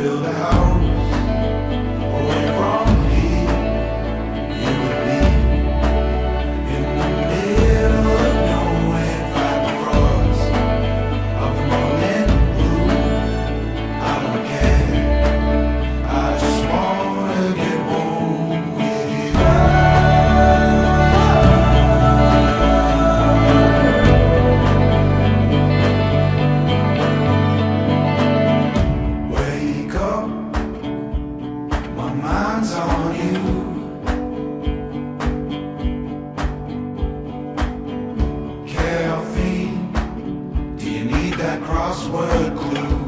build a house away from here, you and me, in the middle of nowhere, fight the frost of the morning blue. I don't care, I just wanna get home with you. Wake up, my mind's on you. Caffeine, do you need that crossword clue?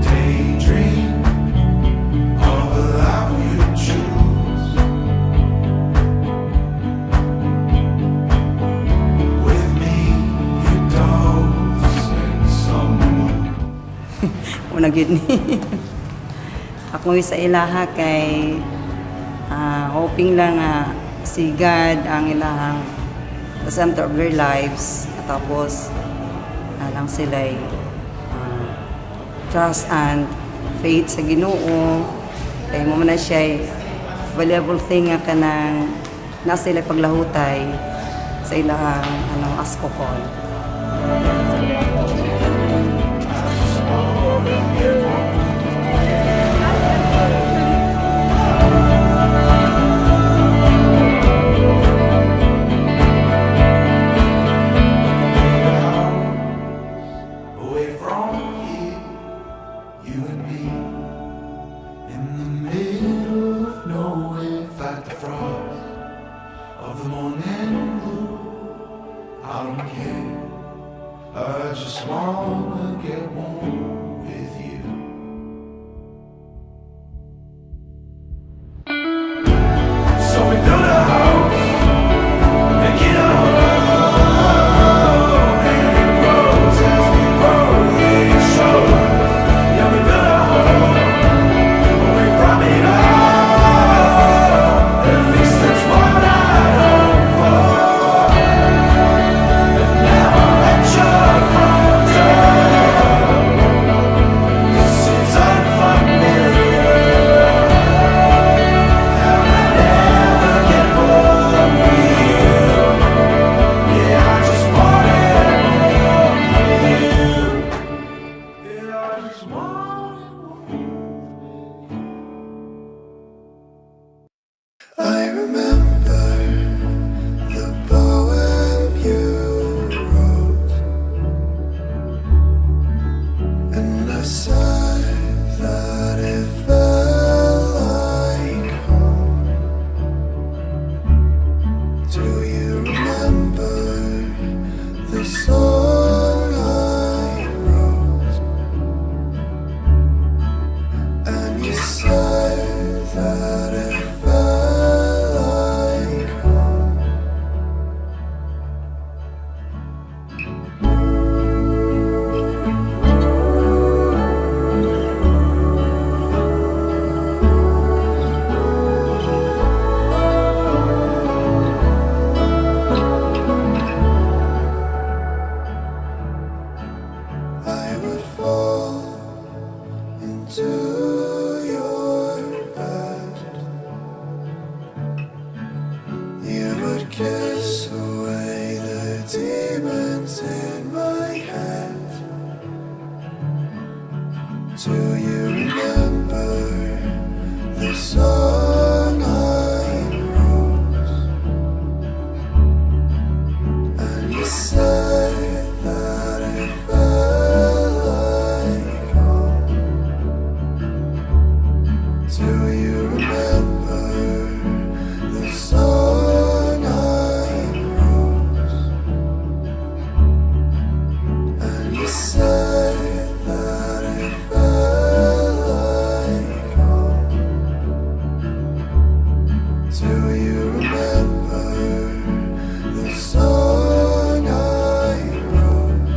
Daydream of a life you choose. With me, you doze in some mood. Una gyud ni. Ako sa ilaha kay hoping lang nga si God ang ilahang the center of their lives. Tapos lang sila'y trust and faith sa Ginoo. Kay mo man na siya valuable thing nga kanang nasa sila paglahutay sa ilahang askokon. Away from here, you and me, in the middle of nowhere, fight the frost of the morning blue. I don't care, I just wanna get home with you. So we build a house and get a home, and it grows as we grow. It shows, yeah, we build a home away from it all. At least that's what I hope for. And now I'm at your front door. This is unfamiliar. How I never get bored with you. Yeah, I just want it home with you. Yeah, I just want it. I remember the poem you wrote, and I said that it felt like home. Do you remember the song I wrote? And you said that it felt like home. I would fall into your bed. You would kiss away the demons in my head. Do you remember the song I wrote? And you said that it felt like home. Do you remember the song I wrote? And you said that it felt like home. Do you remember the song I wrote?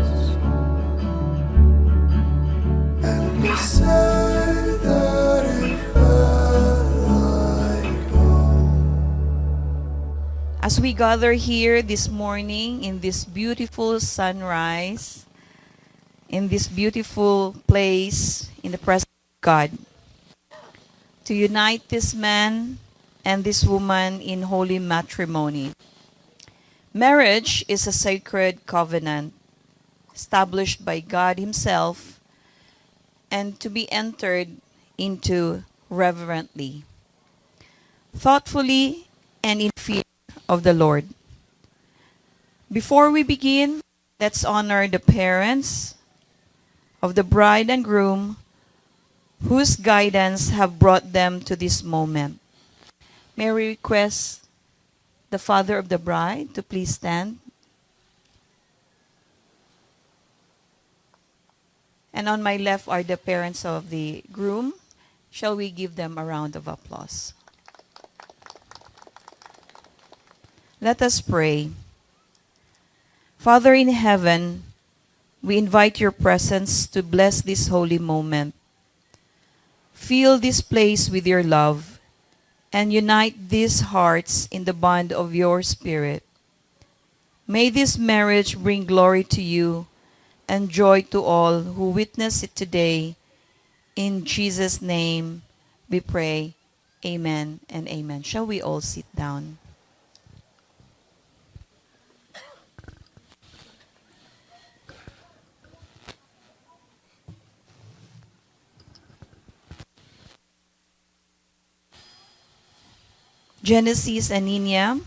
And you said that it felt like home. As we gather here this morning in this beautiful sunrise, in this beautiful place in the presence of God to unite this man and this woman in holy matrimony. Marriage is a sacred covenant established by God Himself and to be entered into reverently, thoughtfully, and in fear of the Lord. Before we begin, let's honor the parents of the bride and groom whose guidance have brought them to this moment. May we request the father of the bride to please stand. And on my left are the parents of the groom. Shall we give them a round of applause? Let us pray. Father in heaven, we invite your presence to bless this holy moment. Fill this place with your love and unite these hearts in the bond of your Spirit. May this marriage bring glory to you and joy to all who witness it today. In Jesus' name we pray. Amen and amen. Shall we all sit down? Genesis and Nina.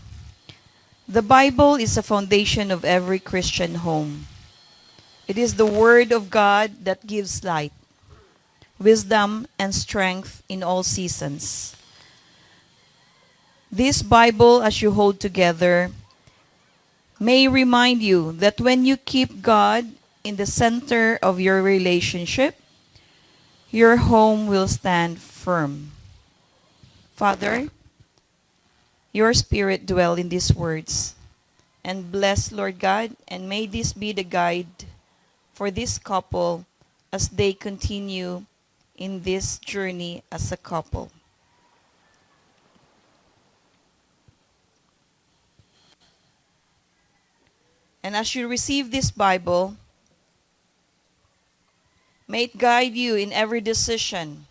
The Bible is the foundation of every Christian home. It is the Word of God that gives light, wisdom, and strength in all seasons. This Bible, as you hold together, may remind you that when you keep God in the center of your relationship, your home will stand firm. Father, your Spirit dwell in these words. And bless, Lord God, and may this be the guide for this couple as they continue in this journey as a couple. And as you receive this Bible, may it guide you in every decision,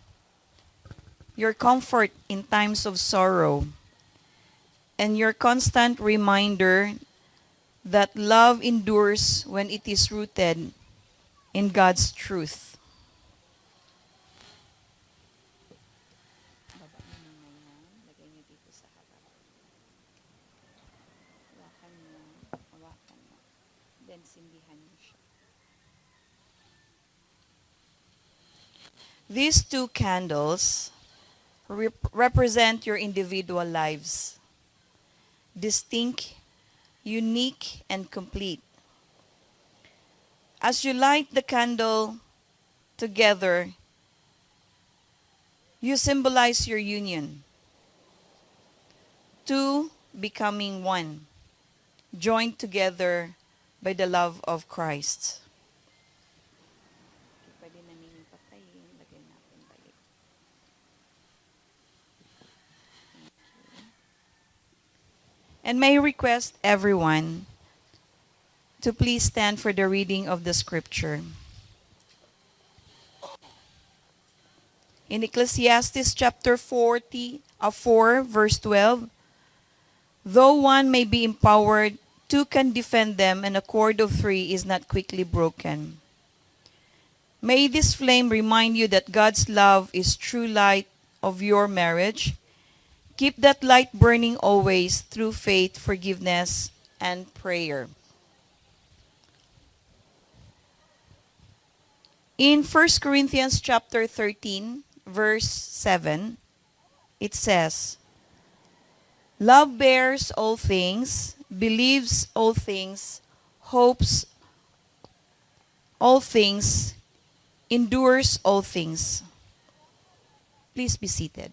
your comfort in times of sorrow, and your constant reminder that love endures when it is rooted in God's truth. These two candles represent your individual lives, distinct, unique, and complete. As you light the candle together, you symbolize your union, two becoming one, joined together by the love of Christ. And may I request everyone to please stand for the reading of the scripture. In Ecclesiastes chapter 4, verse 12, though one may be empowered, two can defend them, and a cord of three is not quickly broken. May this flame remind you that God's love is true light of your marriage. Keep that light burning always through faith, forgiveness, and prayer. In 1 Corinthians chapter 13, verse 7, it says, love bears all things, believes all things, hopes all things, endures all things. Please be seated.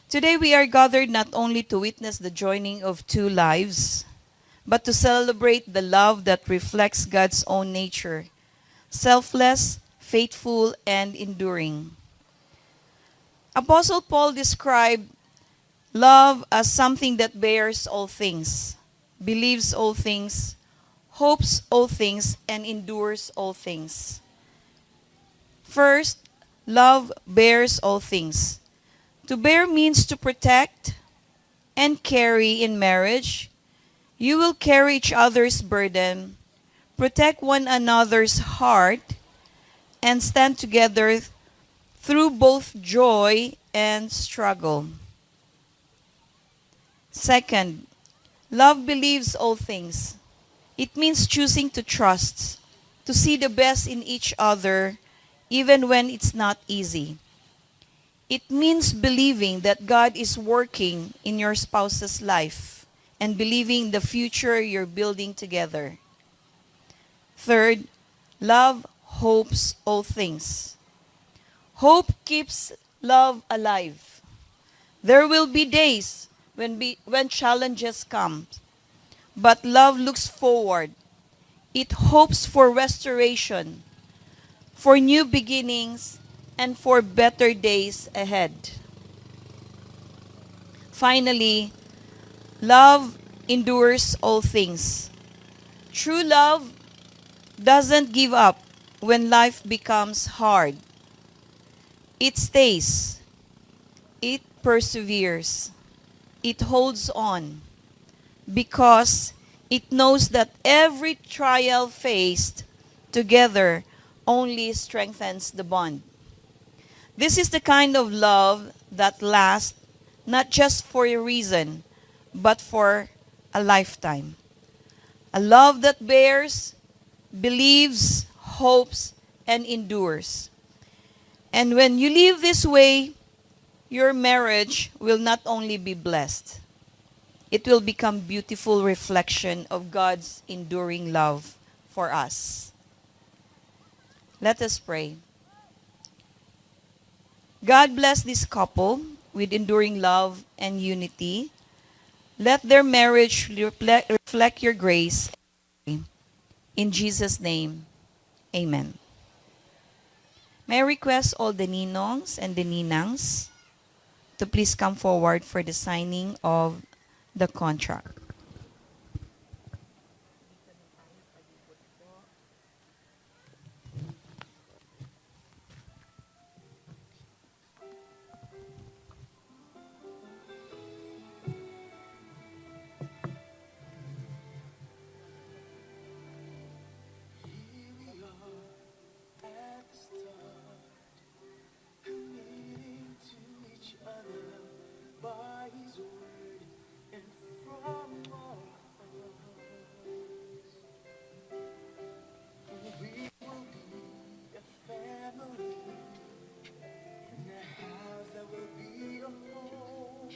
Today we are gathered not only to witness the joining of two lives, but to celebrate the love that reflects God's own nature, selfless, faithful, and enduring. Apostle Paul described love as something that bears all things, believes all things, hopes all things, and endures all things. First, love bears all things. To bear means to protect and carry in marriage. You will carry each other's burden, protect one another's heart, and stand together through both joy and struggle. Second, love believes all things. It means choosing to trust, to see the best in each other, even when it's not easy. It means believing that God is working in your spouse's life and believing the future you're building together. Third, love hopes all things. Hope keeps love alive. There will be days when challenges come, but love looks forward. It hopes for restoration, for new beginnings, and for better days ahead. Finally, love endures all things. True love doesn't give up when life becomes hard. It stays, it perseveres, it holds on, because it knows that every trial faced together only strengthens the bond. This is the kind of love that lasts not just for a reason, but for a lifetime. A love that bears, believes, hopes, and endures. And when you live this way, your marriage will not only be blessed, it will become beautiful reflection of God's enduring love for us. Let us pray. God bless this couple with enduring love and unity. Let their marriage reflect your grace. In Jesus' name, amen. May I request all the ninongs and the ninangs to please come forward for the signing of the contract. Here we are at the start, committing to each other by His word and from our hearts. We will be a family in a house that will be a home,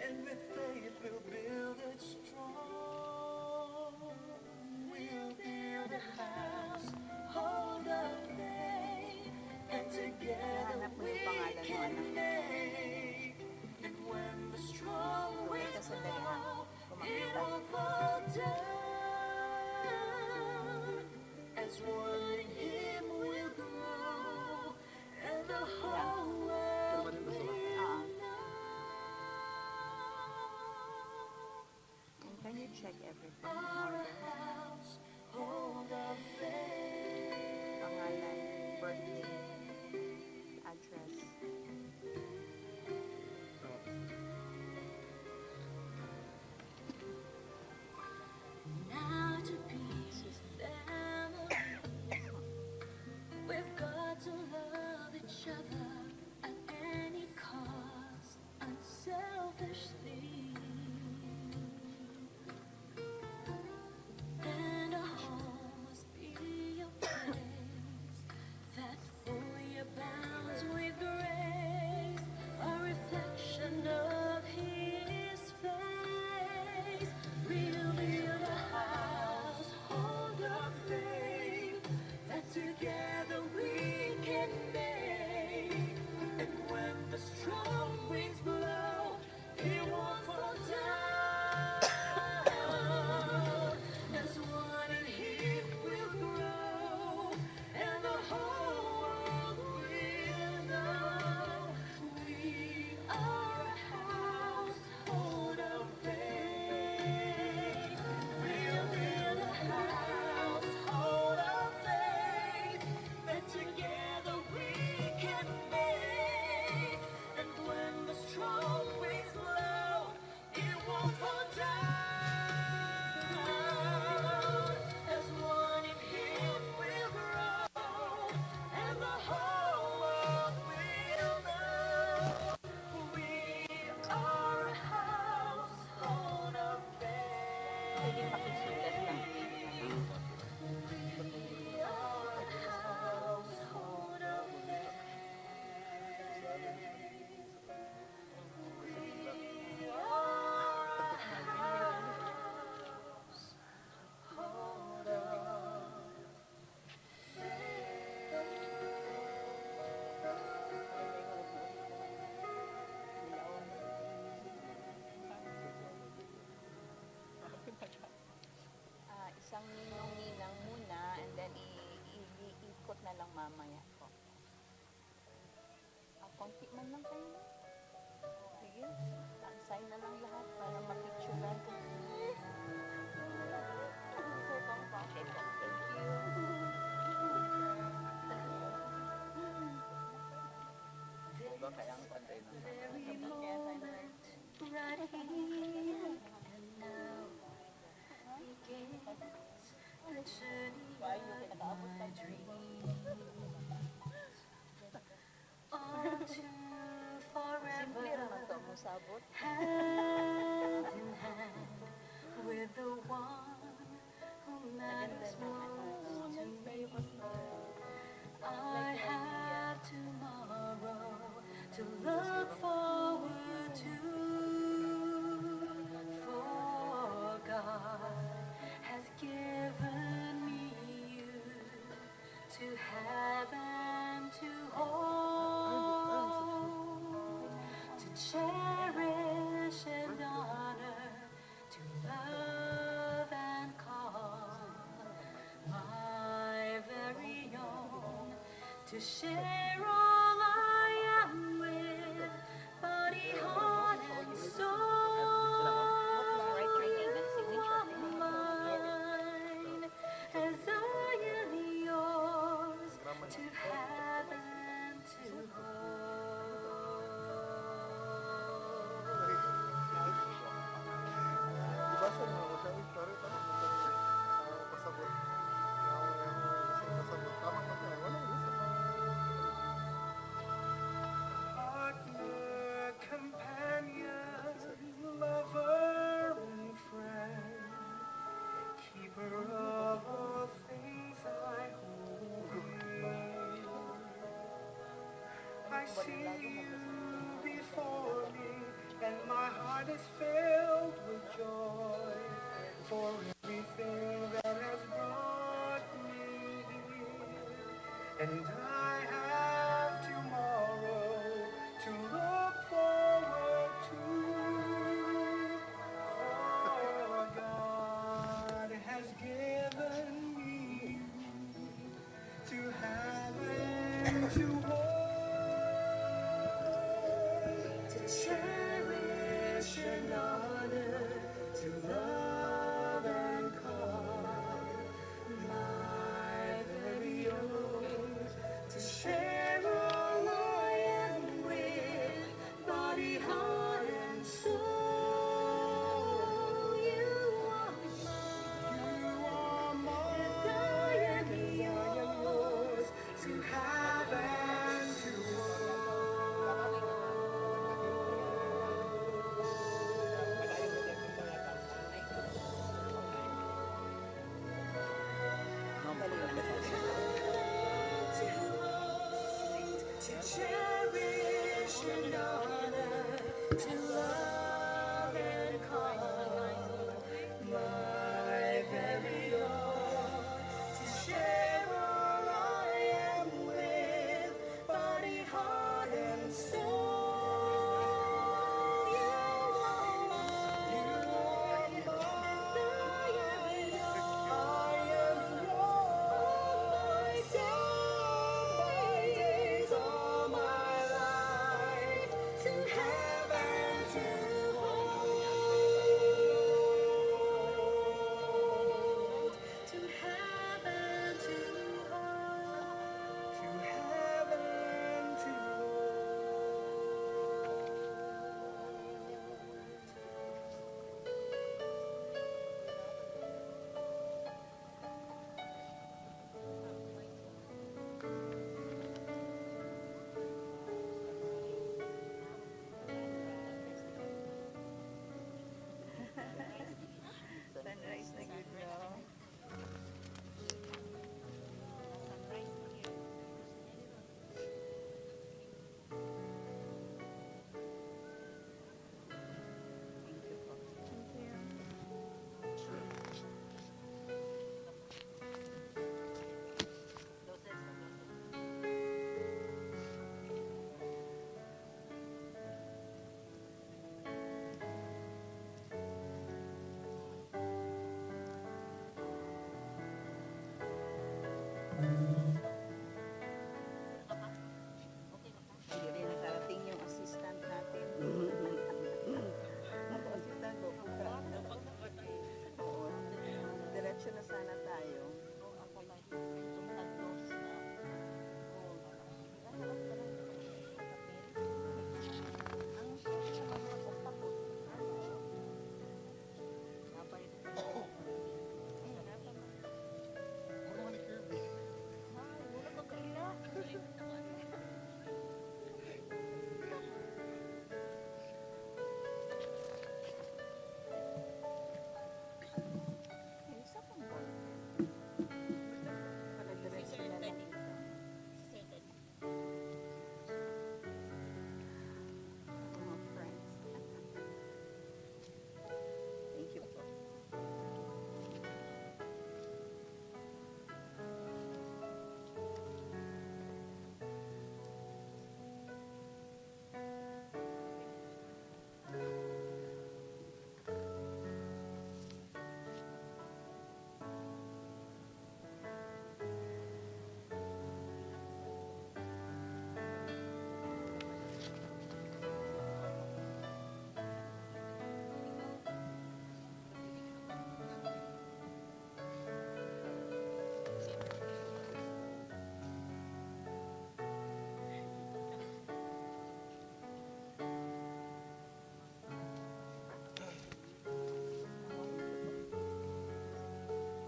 and with faith we'll build it strong. We'll build a house, hold of faith, and together we can make. And when the strong winds blow, it won't fall down. As one in Him we'll grow, and the whole world will know. Can you check everything? Our house, hold of faith. Pangalan, birthday, address. Now to be family, we've got to love each other at any cost, unselfishly. And a home must be a place that fully abounds with grace. Sige, pakisulat lang. Isang ninong-ninang muna and then iikot na lang mamaya ko. Konti man lang kayo. Sige, sign na lang lahat para mapicturean ko. Okay po, thank you. Kaya ang pantay na. Right here and now begins the journey of my dreams on to Simple naman to, forever, musabot. hand in hand with the one who matters most to me. I have tomorrow to look forward to, for God has given me you to have and to hold, to cherish and honor, to love and call my very own, to share all I am with, body, heart, and soul. You are mine, as I am yours, to have and to Ibasa mo ako siya. Sorry, pasabot. Pasabot. Tama ba tayo? Walang isa. Partner, companion, lover, and friend, keeper of all things I hold dear. I see you before me, and my heart is filled with joy for everything that has brought me here. And I have tomorrow to look forward to, for God has given me you to have and to hold, to cherish and honor, to love and call my very own, to share all I am with, body, heart, and soul. You are mine, as I am yours, to have and to to cherish and honor, to love and call my very own, to share all I am with, body, heart, and soul. You are mine, as I am yours, all my days, all my life, to have and Hindi rin nakarating yung assistant natin. Ako assistant ko. Oo. Diretso na sana tayo. Ako lang. Itong tagos na. Ano ni Kirby? Isa pang ball. Para diretso na lang ito. Mga friends. Thank you po.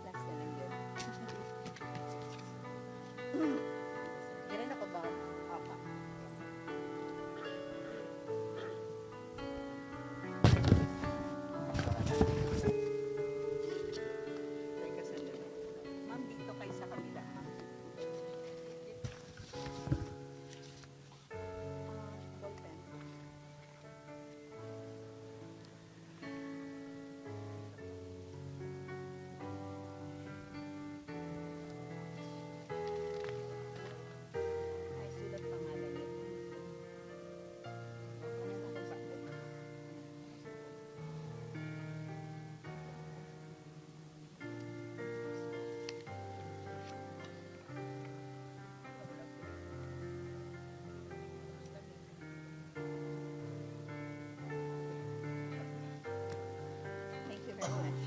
Last na lang yun. Ganun ako ba? Apa. Teka, sandali. Ma'am, dito kayo sa kabila. Ballpen. Ay, sulat pangalan niyo. Thank you very much.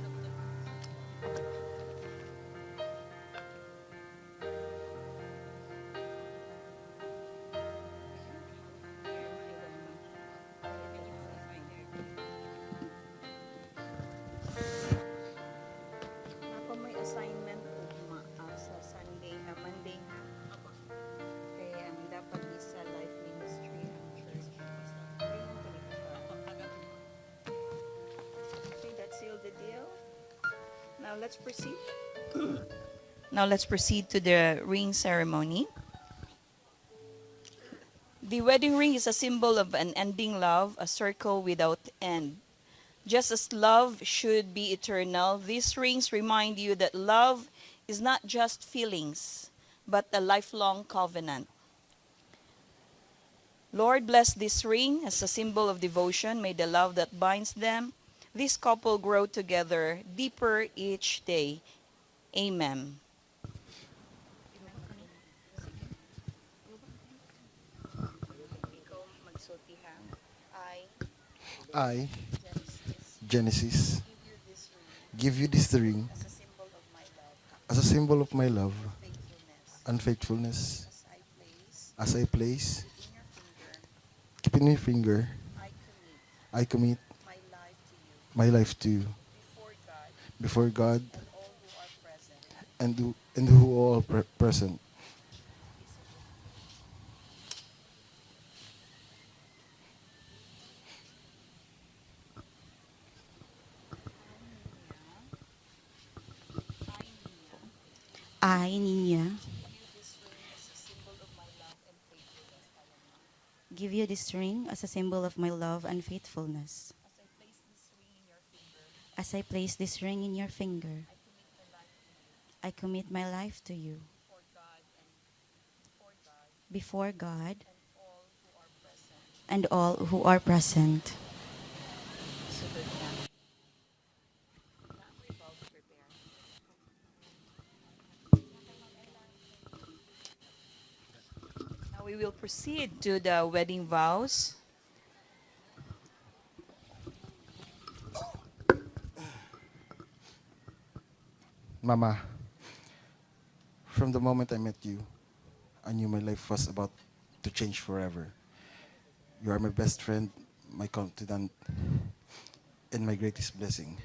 Ako may assignment po sa Sunday, Monday ha. Kaya ang dapat is sa Life Ministry ang church. Ayun, tuloy siya. Okay, that's sealed the deal. Now let's proceed. Now let's proceed to the ring ceremony. The wedding ring is a symbol of an ending love, a circle without end. Just as love should be eternal, these rings remind you that love is not just feelings, but a lifelong covenant. Lord, bless this ring as a symbol of devotion. May the love that binds them, this couple, grow together deeper each day. Amen. Ikaw magsuti ha. I, Genesis, Genesis, give you this ring give you this ring as a symbol of my love, as a symbol of my love faithfulness, and faithfulness. as I place As I place, in your finger, keep in your finger, I commit I commit my life to you my life to you before God before God and all who are present. and who all present. I, Nina, give you this ring as a symbol of my love and faithfulness. As I place this ring in your finger, I commit my life to you before God and all who are present. Sunod na. Na revolve prepare. we will proceed to the wedding vows. Mama, from the moment I met you, I knew my life was about to change forever. You are my best friend, my confidant, and my greatest blessing.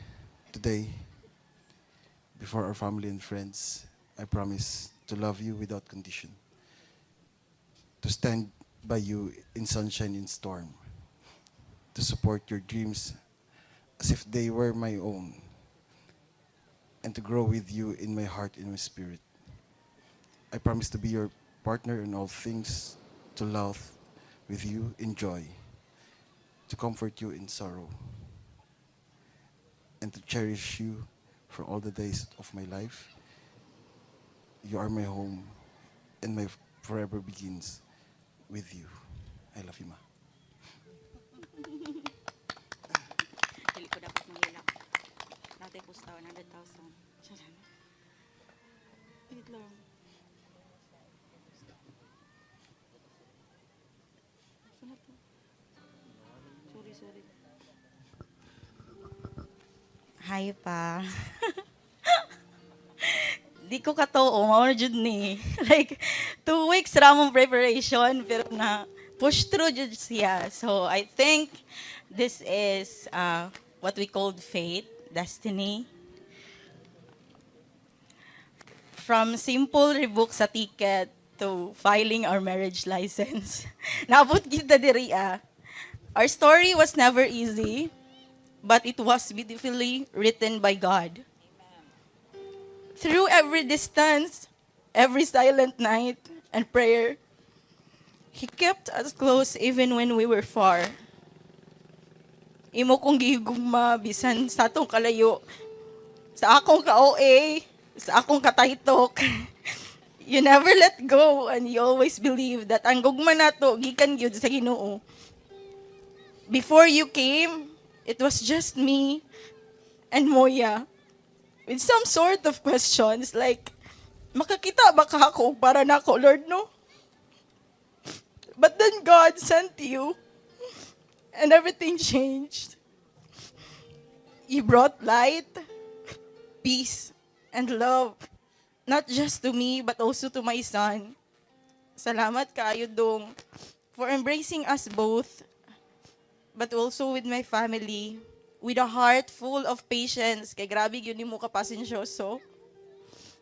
Today, before our family and friends, I promise to love you without condition, to stand by you in sunshine and storm, to support your dreams as if they were my own, and to grow with you in my heart and my spirit. I promise to be your partner in all things, to laugh with you in joy, to comfort you in sorrow, and to cherish you for all the days of my life. You are my home, and my forever begins with you. I love you, Ma. Dili ko dapat manghilak. Natin po sa 100,000. Wait lang. Saan na to? Sorry. Hi pa. Di ko katuo, mao na jud ni. Like 2 weeks ramong preparation pero na push through jud siya. So I think this is what we called fate, destiny. From simple rebook sa ticket to filing our marriage license. Naabot kita diri ah. Our story was never easy, but it was beautifully written by God. Through every distance, every silent night and prayer, He kept us close even when we were far. Imo kong gihigugma bisan sa atong kalayo, sa akong ka-OA, sa akong kataytok. You never let go and you always believe that ang gugma nato gikan gyud sa Ginoo. Before you came, it was just me and Moya with some sort of questions like, makakita ba ka ako para na ako, Lord, no? But then God sent you and everything changed. You brought light, peace, and love, not just to me, but also to my son. Salamat kayo dong for embracing us both, but also with my family, with a heart full of patience, kay grabe yun mo kapasensyoso,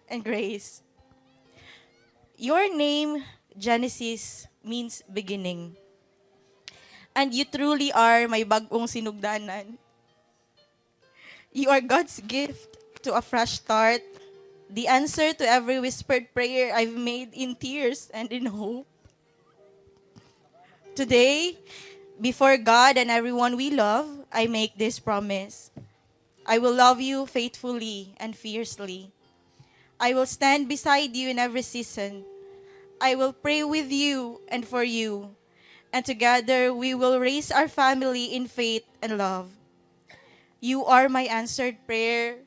and grace. Your name, Genesis, means beginning. And you truly are my bagong sinugdanan. You are God's gift to a fresh start, the answer to every whispered prayer I've made in tears and in hope. Today, before God and everyone we love, I make this promise. I will love you faithfully and fiercely. I will stand beside you in every season. I will pray with you and for you. And together we will raise our family in faith and love. You are my answered prayer,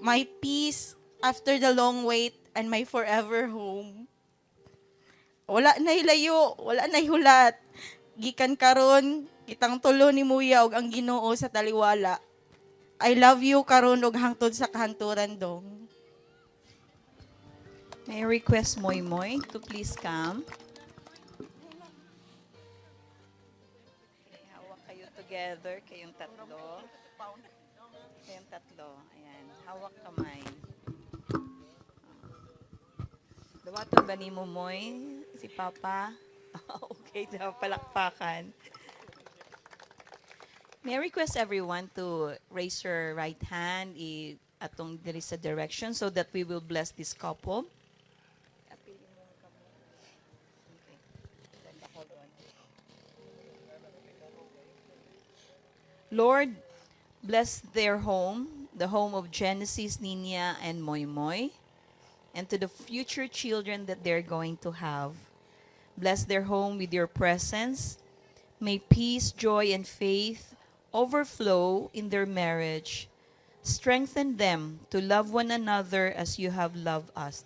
my peace after the long wait, and my forever home. Wala na hilayo, wala na hulat. Gikan karon, kitang tulo ni Muya og ang Ginoo sa taliwala. I love you karon og hangtod sa kahanturan dong. May I request Moy Moy to please come. Okay, hawak kayo together, kayong tatlo. Kayong tatlo. Ayan, hawak kamay. Dawaton ba ni mo, Moy? Si Papa? Okay, palakpakan. May I request everyone to raise your right hand atong diri sa direction so that we will bless this couple. Lord, bless their home, the home of Genesis, Nina, and Moy Moy, and to the future children that they're going to have. Bless their home with your presence. May peace, joy, and faith overflow in their marriage. Strengthen them to love one another as you have loved us.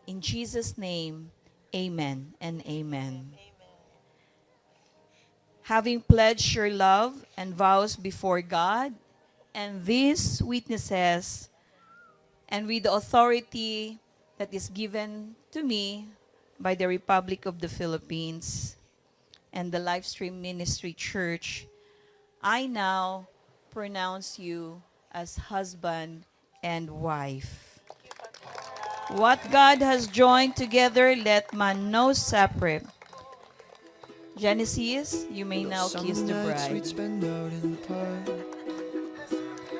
In Jesus' name, Amen and amen. Having pledged your love and vows before God and these witnesses, and with the authority that is given to me by the Republic of the Philippines and the Livestream Ministry Church, I now pronounce you as husband and wife. What God has joined together, let man no separate. Genesis, you may now kiss the bride.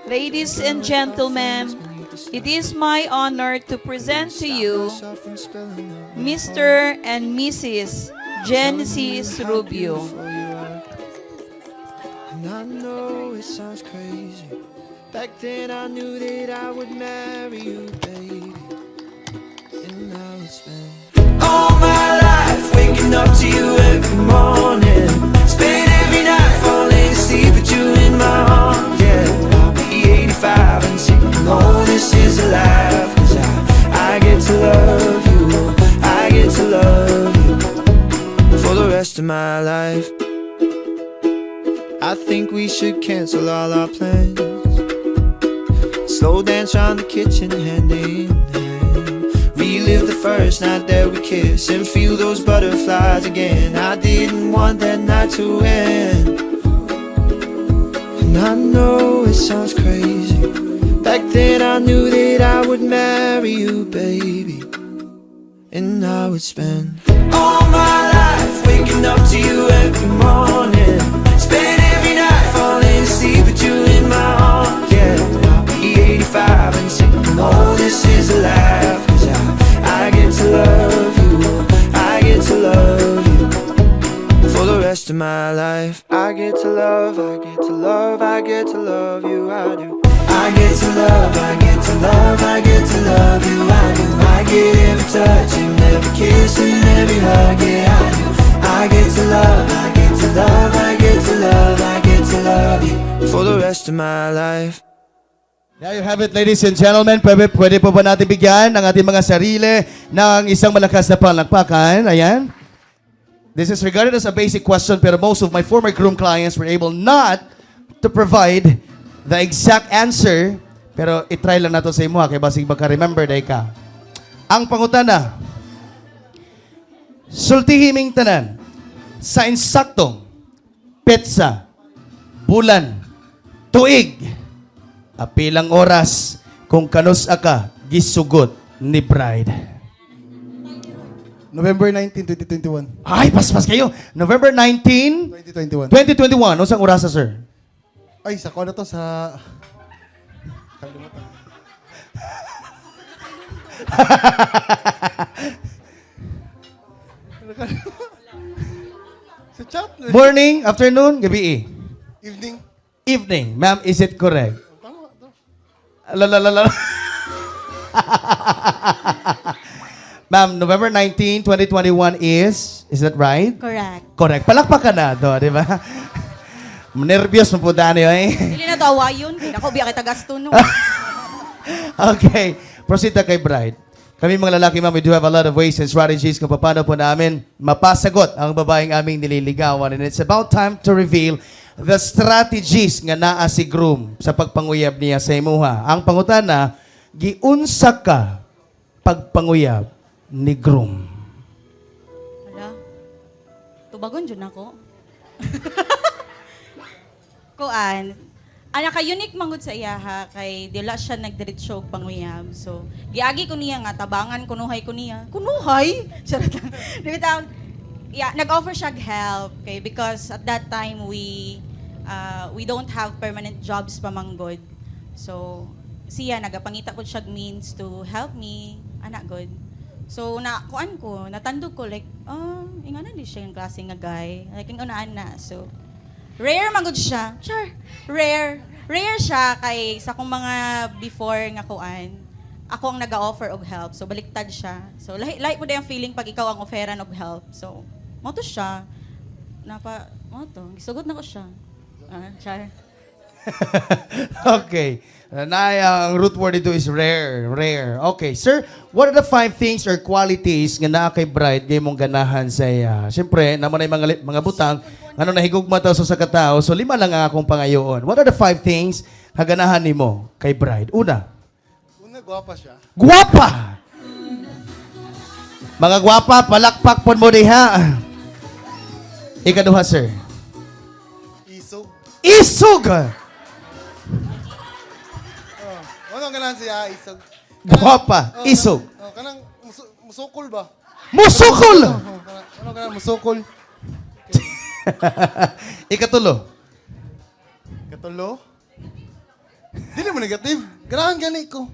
Ladies and gentlemen, it is my honor to present to you Mr. and Mrs. Genesis Rubio. And I know it sounds crazy. Back then I knew that I would marry you, baby. And now it's been all my life waking up to you every morning. Spend every night falling asleep with you in my arms. Yeah, I'll be 85 and singing, oh, this is a life. 'Cause I get to love you. I get to love you for the rest of my life. I think we should cancel all our plans. Slow dance around the kitchen, hand in hand. Relive the first night that we kissed and feel those butterflies again. I didn't want that night to end. And I know it sounds crazy. Back then I knew that I would marry you, baby. And now it's been all my life waking up to you every morning. Spend every night falling asleep with you in my arms. Yeah, I'll be 85 and singing, oh, this is a life. 'Cause I get to love you. I get to love you for the rest of my life. I get to love, I get to love, I get to love you, I do. I get to love, I get to love, I get to love you, I do. I get every touch and every kiss and every hug, yeah, I do. I get to love, I get to love, I get to love, I get to love you for the rest of my life. There you have it, ladies and gentlemen. Pwede po ba natin bigyan ng ating mga sarili ng isang malakas na palakpakan? Ayan. This is regarded as a basic question, pero most of my former groom clients were able not to provide the exact answer. Pero itry lang nato sa imo, kay basig maka-remember day ka. Ang pangutana, sultihiming tanan, sa insaktong, petsa, bulan, tuig, apilang oras, kung kanus aka, gisugot ni bride. November 19, 2021. Ay, paspas kayo. November 19, 2021. 2021. Usang orasa, sir? Ay, sa na to sa... Kalimutan. Sa chat. Morning, afternoon, gabi. Evening. Evening. Ma'am, is it correct? Tama to. Lalalala. Ma'am, November 19, 2021 is that right? Correct. Correct. Palakpakan na to, di ba? Nervyos mo po dani, eh. Dili na to awayon. Kaya ako biya kita gasto no. Okay. Proceed na kay bride. Kami mga lalaki, ma'am, we do have a lot of ways and strategies kung paano po namin mapasagot ang babaeng aming nililigawan. And it's about time to reveal the strategies nga naa si groom sa pagpanguyab niya sa imuha. Ang pangutana, giunsa ka pagpanguyab ni groom? Wala. Tubagon dyan ako. Kuan, ana ka unique mangod sa iyaha kay dila siya nagdiretso og panguyab. So, giagi ko niya nga tabangan kunuhay ko niya. Kunuhay? Charot lang. Dibitaw. Yeah, nag-offer siya help kay because at that time we don't have permanent jobs pa manggod. So, siya nagapangita ko siya means to help me anak good. So na kuan ko, natandog ko like, ingana di siya yung klase nga guy. Like yung unaan na. So rare man gud siya. Sure. Rare. Rare siya kay sa kung mga before nga kuan. Ako ang nag-offer og help. So baliktad siya. So lahi mo day ang feeling pag ikaw ang offeran og help. So mo to siya. Napa mo to. Gisugot na ko siya. Char. Okay. Ang root word dito is rare. Rare. Okay. Sir, what are the 5 things or qualities nga naa kay bride ngay mong ganahan sa iya? Siyempre, naman ay mga butang, ano nahigugma tayo sa katao, so 5 lang ang akong pangayoon. What are the 5 things nga ganahan nimo kay bride? Una. Una, gwapa siya. Guwapa! Mga gwapa, palakpak po mo diha. Ikaduha, sir. Isog. Isog! Ano ganahan siya? Isog. Guwapa, isog. Kanang musukol ba? Musukol! Ano ganahan musukol? Ikatulo. Katulo? Dili mo negative. Ganahan gani ko.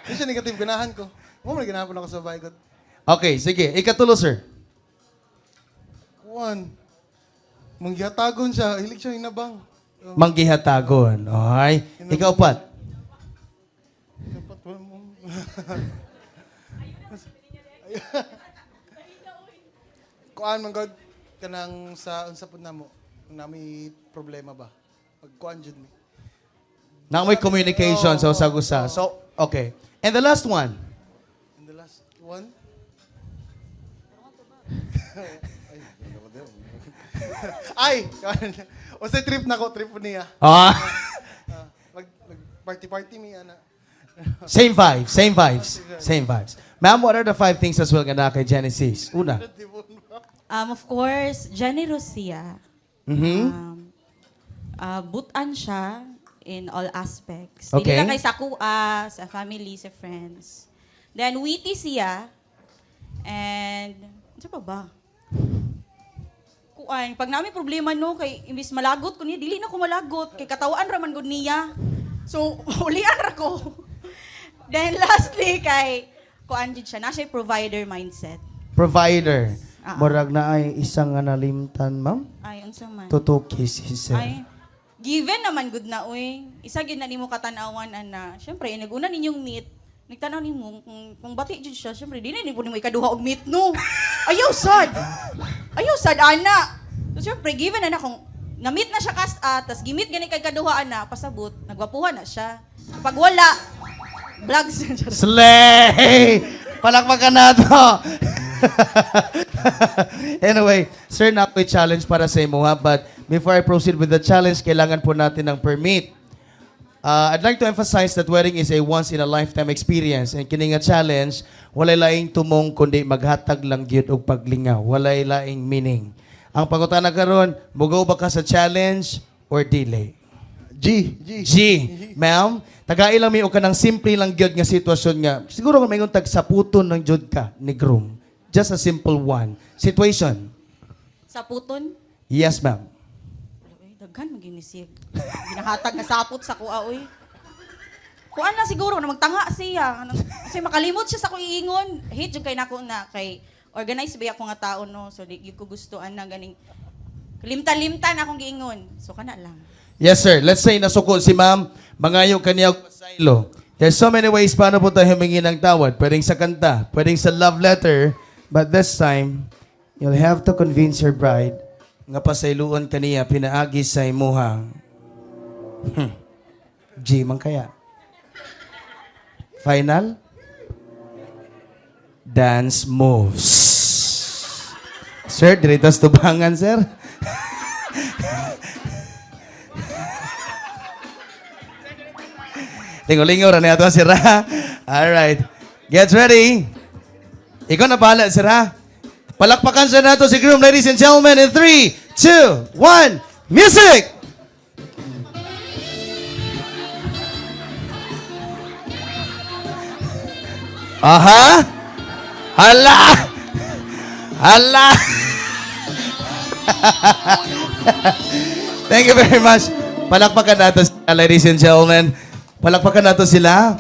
Hindi siya negative, ganahan ko. Mo man ganahan po ako sa bahay ko. Okay, sige. Ikatulo, sir. Kuan. Mangyatagon siya, hilig siya hinabang. Manggihatagon. Okay. Ikaw, Pat. Dapat mo. Kuan man god kanang sa unsa pud namo nami problema ba? Pagkuan jud mi. Na may communication sa usag-usa. So, okay. And the last one. And the last one. Ay, unsay trip nako, trip po niya. Ah, Mag party mi ana. same vibes. Same vibes. Same vibes. Ma'am, what are the 5 things as well nga na kay Genesis? Una. Of course, generosia. Butan siya in all aspects. Okay. Dili na kay sa kuha, sa family, sa friends. Then, witty siya. And, ano pa ba? Kuan, pag namin problema no, kay imbis malagot ko niya, dili na ko malagot. Kay katawaan raman gud niya. So, ulian ra ko. Then, lastly, kay, kuan jud siya, na siya provider mindset. Provider. Ah. Murag na ay isang analimtan, ma'am. Ay, unsa man. Tutukis, he said. Ay, given naman good na, uy. Isa gid na nimo katanawan, ana. Siyempre, naguna ninyong meet, nagtanaw nimo, kung bati dyan siya, siyempre, di na nimo ikaduha og meet, no. Ayaw, sad. Ayaw, sad, ana. So, siyempre, given, ana, kung na-meet na siya tas gimit gani kay kaduha, ana, pasabot, nagwapuhan na siya. Pag wala, vlogs na siya. Slay! Palakpakan na to! Anyway, sir, na ako'y challenge para sa imo, ha? But before I proceed with the challenge, kailangan po natin ng permit. I'd like to emphasize that wedding is a once-in-a-lifetime experience. And kini nga challenge, walay laing tumong kundi maghatag lang gyud og paglingaw. Walay laing meaning. Ang pangutana karon, mugaw ba ka sa challenge or delay? G. G. Ma'am, tagailang mi o ka ng simple lang gyud nga sitwasyon nga. Siguro nga mayroong tagsaputon ng jud ka ni groom. Just a simple one. Situation. Sa puton, Yes, ma'am. uy, daghan maginisig. Ginahatag nga sapot sa kuha, uy. Kuan na siguro na magtanga siya. Kasi makalimot siya sa kuingon. Hate yung kay nako na kay organized ba ako nga tao no. So di gyud ko gustuan na ganing limtan-limtan akong giingon. So kana lang. Yes, sir. Let's say nasukol si ma'am, mangayo kaniya og pasaylo. There's so many ways paano po tayo humingi ng tawad. Pwedeng sa kanta, pwedeng sa love letter, but this time, you'll have to convince your bride nga pasayloon kaniya pinaagi sa imuha. G man kaya. Final? Dance moves. Sir, diritas tubangan, sir. Lingo-lingo na ito, sir, ha? Alright. Get ready. Ikaw na bahala, sir, ha? Palakpakan sa nato si groom, ladies and gentlemen, in 3, 2, 1, music! Aha! Hala! Hala! Thank you very much. Palakpakan nato sila, ladies and gentlemen. Palakpakan nato sila.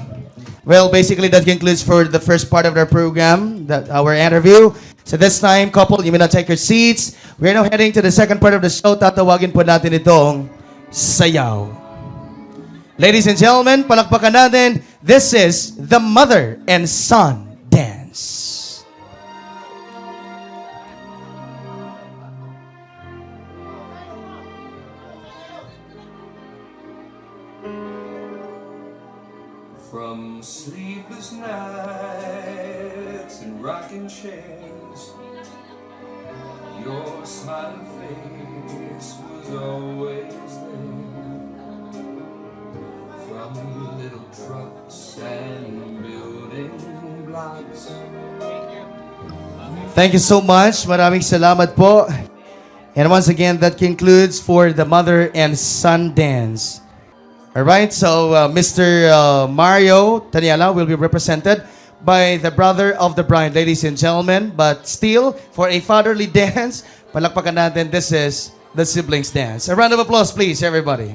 Well, basically, that concludes for the first part of our program, our interview. So this time, couple, you may now take your seats. We're now heading to the second part of the show. Tatawagin po natin itong Sayaw. Ladies and gentlemen, palakpakan natin. This is the mother and son dance. From sleepless nights and rocking chairs, your smiling face was always there. From little trucks and building blocks. Thank you so much. Maraming salamat po. And once again, that concludes for the mother and son dance. All right, so Mr. Mario Taniela will be represented by the brother of the bride, ladies and gentlemen. But still, for a fatherly dance, palakpakan natin, this is the siblings dance. A round of applause, please, everybody.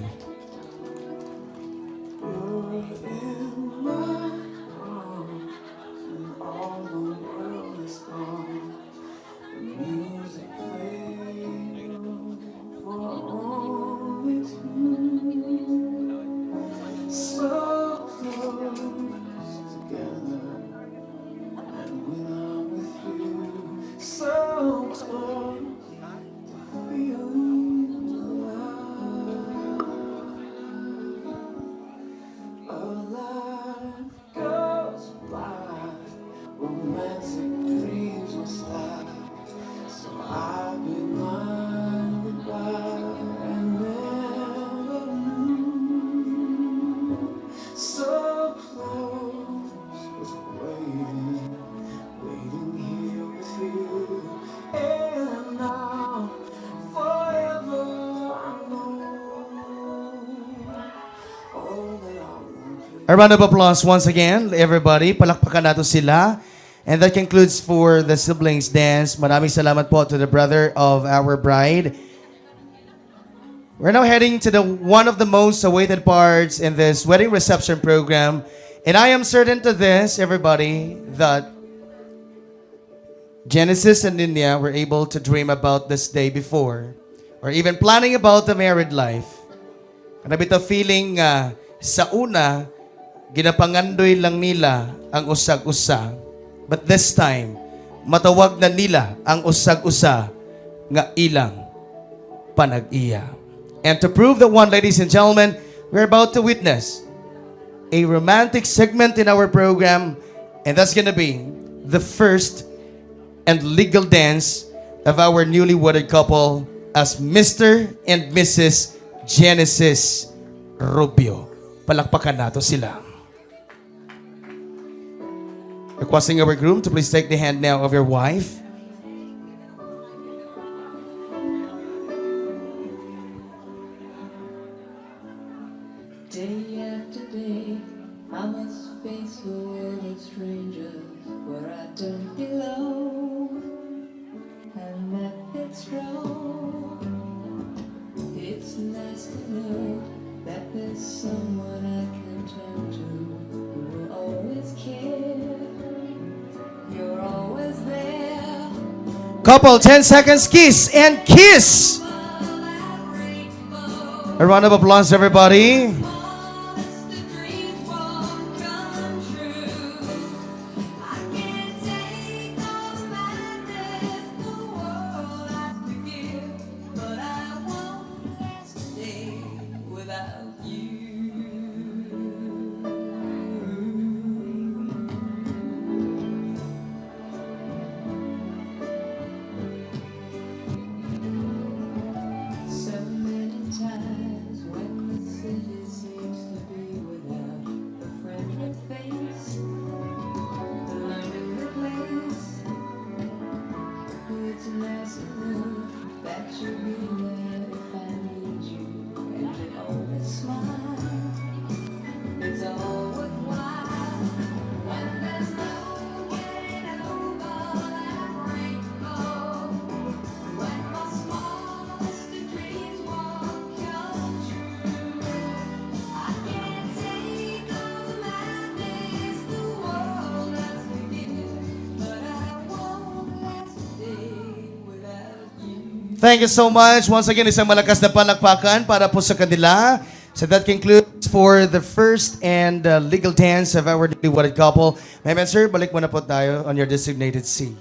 A round of applause once again, everybody. Palakpakan nato sila. And that concludes for the siblings dance. Maraming salamat po to the brother of our bride. We're now heading to the one of the most awaited parts in this wedding reception program. And I am certain to this, everybody, that Genesis and Ninya were able to dream about this day before. Or even planning about the married life. Kanabito feeling sa una, ginapangandoy lang nila ang usag-usa. But this time, matawag na nila ang usag-usa nga ilang panag-iya. And to prove that one, ladies and gentlemen, we're about to witness a romantic segment in our program, and that's gonna be the first and legal dance of our newly wedded couple as Mr. and Mrs. Genesis Rubio. Palakpakan nato sila. Requesting our groom to please take the hand now of your wife. Day after day, I must face the world of strangers where I don't belong. And that it's wrong. It's nice to know that there's someone I can turn to who will always care. You're always there. Couple, 10 seconds, kiss and kiss. A round of applause, everybody. Thank you so much. Once again, isang malakas na palakpakan para po sa kanila. So that concludes for the first and legal dance of our newly wedded couple. Ma'am and sir, balik muna po tayo on your designated seat.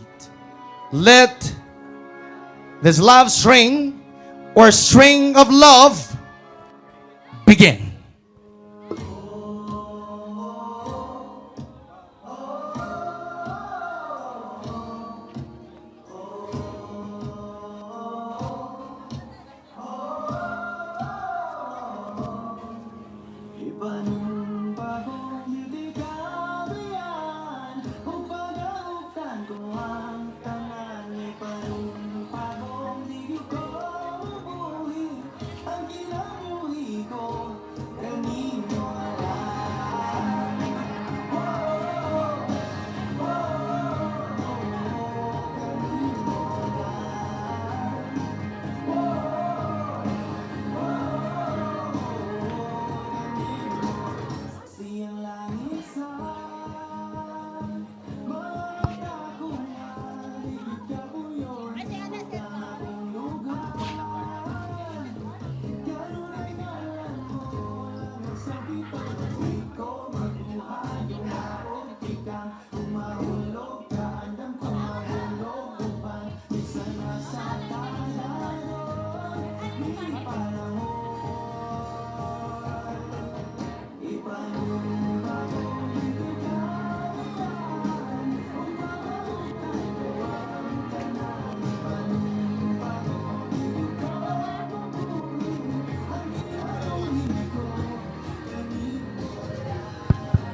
Let this love string or string of love begin.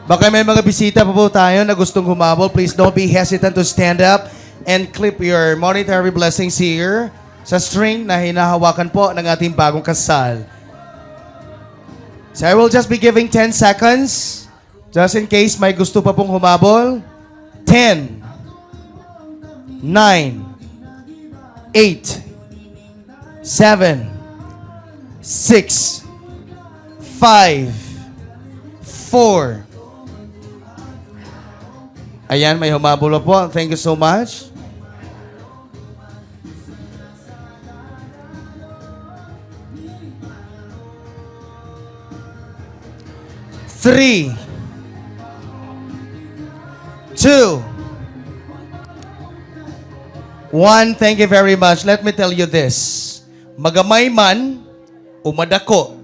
Baka may mga bisita pa po tayo na gustong humabol. Please don't be hesitant to stand up and clip your monetary blessings here sa string na hinahawakan po ng ating bagong kasal. So I will just be giving 10 seconds just in case may gusto pa pong humabol. 10, 9, 8, 7, 6, 5, 4. Ayan, may humabol po. Thank you so much. Three, 2, 1. Thank you very much. Let me tell you this. Magamay man, umadako,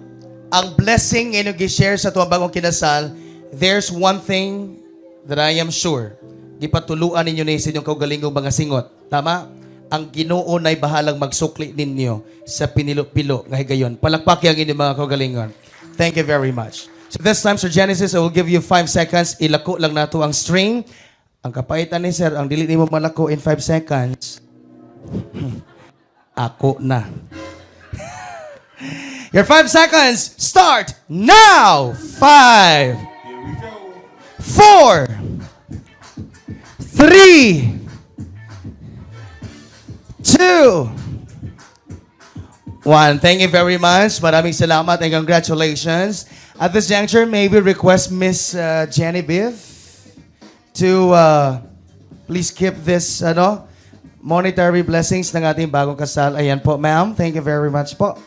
ang blessing inyong gi-share sa tuwang bagong kinasal, there's one thing that I am sure. Gipatuluan ninyo na sa inyong kaugalingong mga singot. Tama? Ang Ginoo na'y bahalang magsukli ninyo sa pinilo-pilo nga higayon. Palakpaki ang inyong mga kaugalingon. Thank you very much. So this time, Sir Genesis, I will give you 5 seconds. Ilako lang nato ang string. Ang kapaitan ni Sir, ang dili mo malako in 5 seconds. Ako na. Your 5 seconds start now! 5, 4, 3, 2, 1. Thank you very much. Maraming salamat and congratulations. At this juncture, may we request Miss Genevieve to please keep this monetary blessings ng ating bagong kasal. Ayan po, ma'am. Thank you very much po.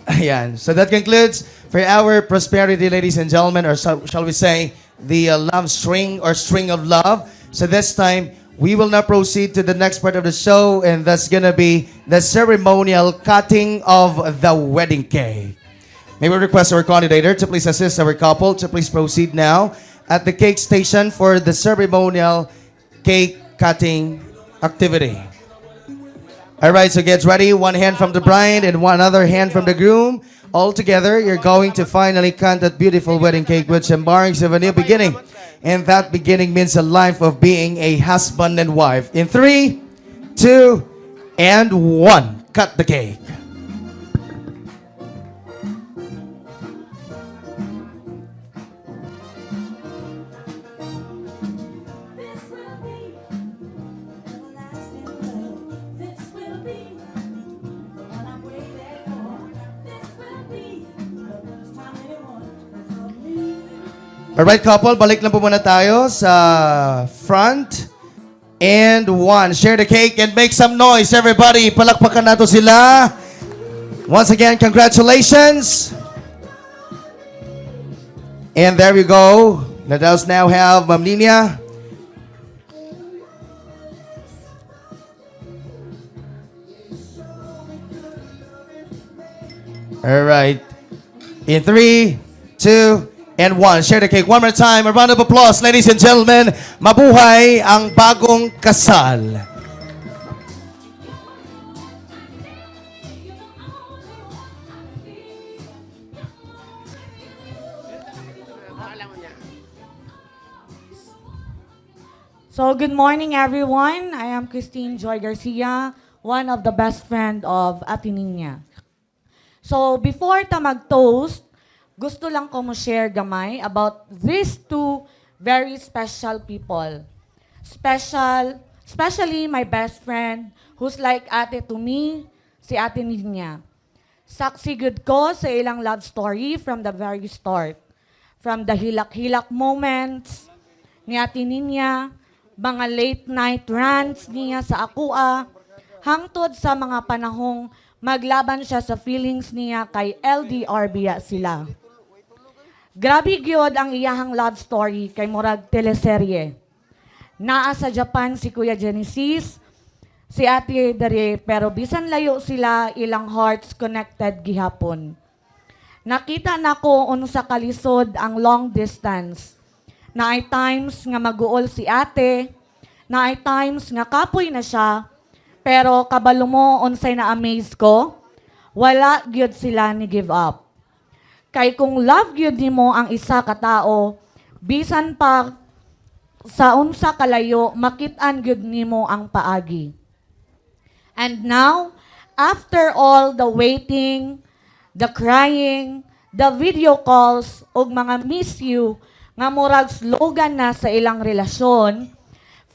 Ayan. So that concludes for our prosperity, ladies and gentlemen, or shall we say, the love string or string of love. So this time, we will now proceed to the next part of the show, and that's gonna be the ceremonial cutting of the wedding cake. May we request our coordinator to please assist our couple to please proceed now at the cake station for the ceremonial cake cutting activity. All right, so get ready. One hand from the bride and one other hand from the groom. All together, you're going to finally cut that beautiful wedding cake, which embarks of a new beginning. And that beginning means a life of being a husband and wife. In 3, 2, and 1. Cut the cake. This will be everlasting love. This will be the one I'm waiting for. This will be the first time anyone has told me. Alright, couple, balik lang po muna tayo sa front. And 1. Share the cake and make some noise, everybody. Palakpakan nato sila. Once again, congratulations. And there we go. Let us now have Ma'am Nina. Alright. In 3, 2, and 1. Share the cake one more time. A round of applause, ladies and gentlemen. Mabuhay ang bagong kasal. So, good morning, everyone. I am Christine Joy Garcia, one of the best friend of Ate Nina. So, before ta mag-toast, gusto lang ko mo share gamay about these two very special people. Especially my best friend, who's like ate to me, si Ate Nina. Saksi good ko sa ilang love story from the very start. From the hilak-hilak moments ni Ate Nina, mga late night rants niya sa akua, hangtod sa mga panahong maglaban siya sa feelings niya kay LDR biya sila. Grabe gyud ang iyahang love story kay murag teleserye. Naa sa Japan si Kuya Genesis, si Ate Dere, pero bisan layo sila, ilang hearts connected gihapon. Nakita nako unsa kalisod ang long distance. Naay times nga maguol si ate, naay times nga kapoy na siya, pero kabalo mo unsay na-amaze ko, wala gyud sila ni give up. Kay kung love gyud nimo ang isa ka tao, bisan pa sa unsa kalayo, makit-an gyud nimo ang paagi. And now, after all the waiting, the crying, the video calls, ug mga miss you, nga murag slogan na sa ilang relasyon,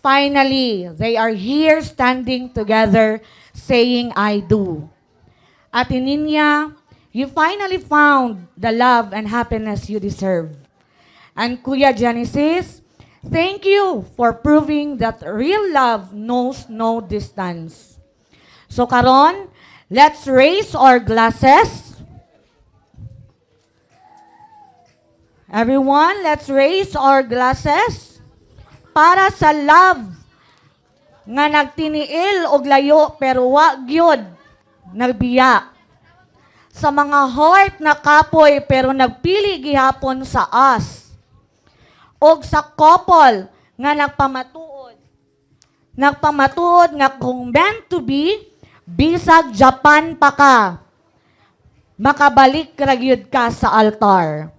finally, they are here standing together saying, I do. Ate Ninya, you finally found the love and happiness you deserve. And Kuya Genesis, thank you for proving that real love knows no distance. So karon, let's raise our glasses. Everyone, let's raise our glasses para sa love nga nagtiniil og layo pero wa gyud nagbiya. Sa mga heart na kapoy pero nagpili gihapon sa us. Og sa couple nga nagpamatuod nga kung meant to be, bisag Japan pa ka, makabalik ra gyud ka sa altar.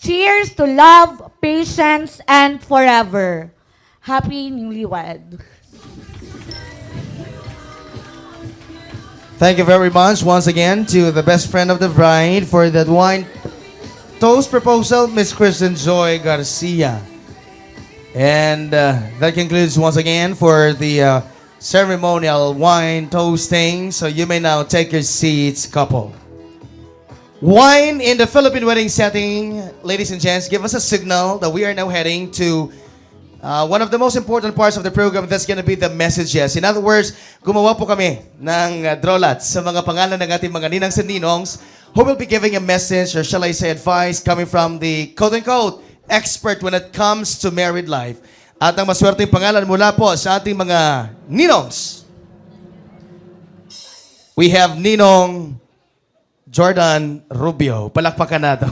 Cheers to love, patience, and forever. Happy newlywed. Thank you very much once again to the best friend of the bride for that wine toast proposal, Miss Kristen Joy Garcia. And that concludes once again for the ceremonial wine toasting. So you may now take your seats, couple. Wine in the Philippine wedding setting, ladies and gents, give us a signal that we are now heading to one of the most important parts of the program. That's going to be the messages. In other words, gumawa po kami ng drawlats sa mga pangalan ng ating mga ninang sa ninongs who will be giving a message, or shall I say advice, coming from the quote-unquote expert when it comes to married life. At ang maswerteng pangalan mula po sa ating mga ninongs. We have Ninong Jordan Rubio. Palakpakan nato.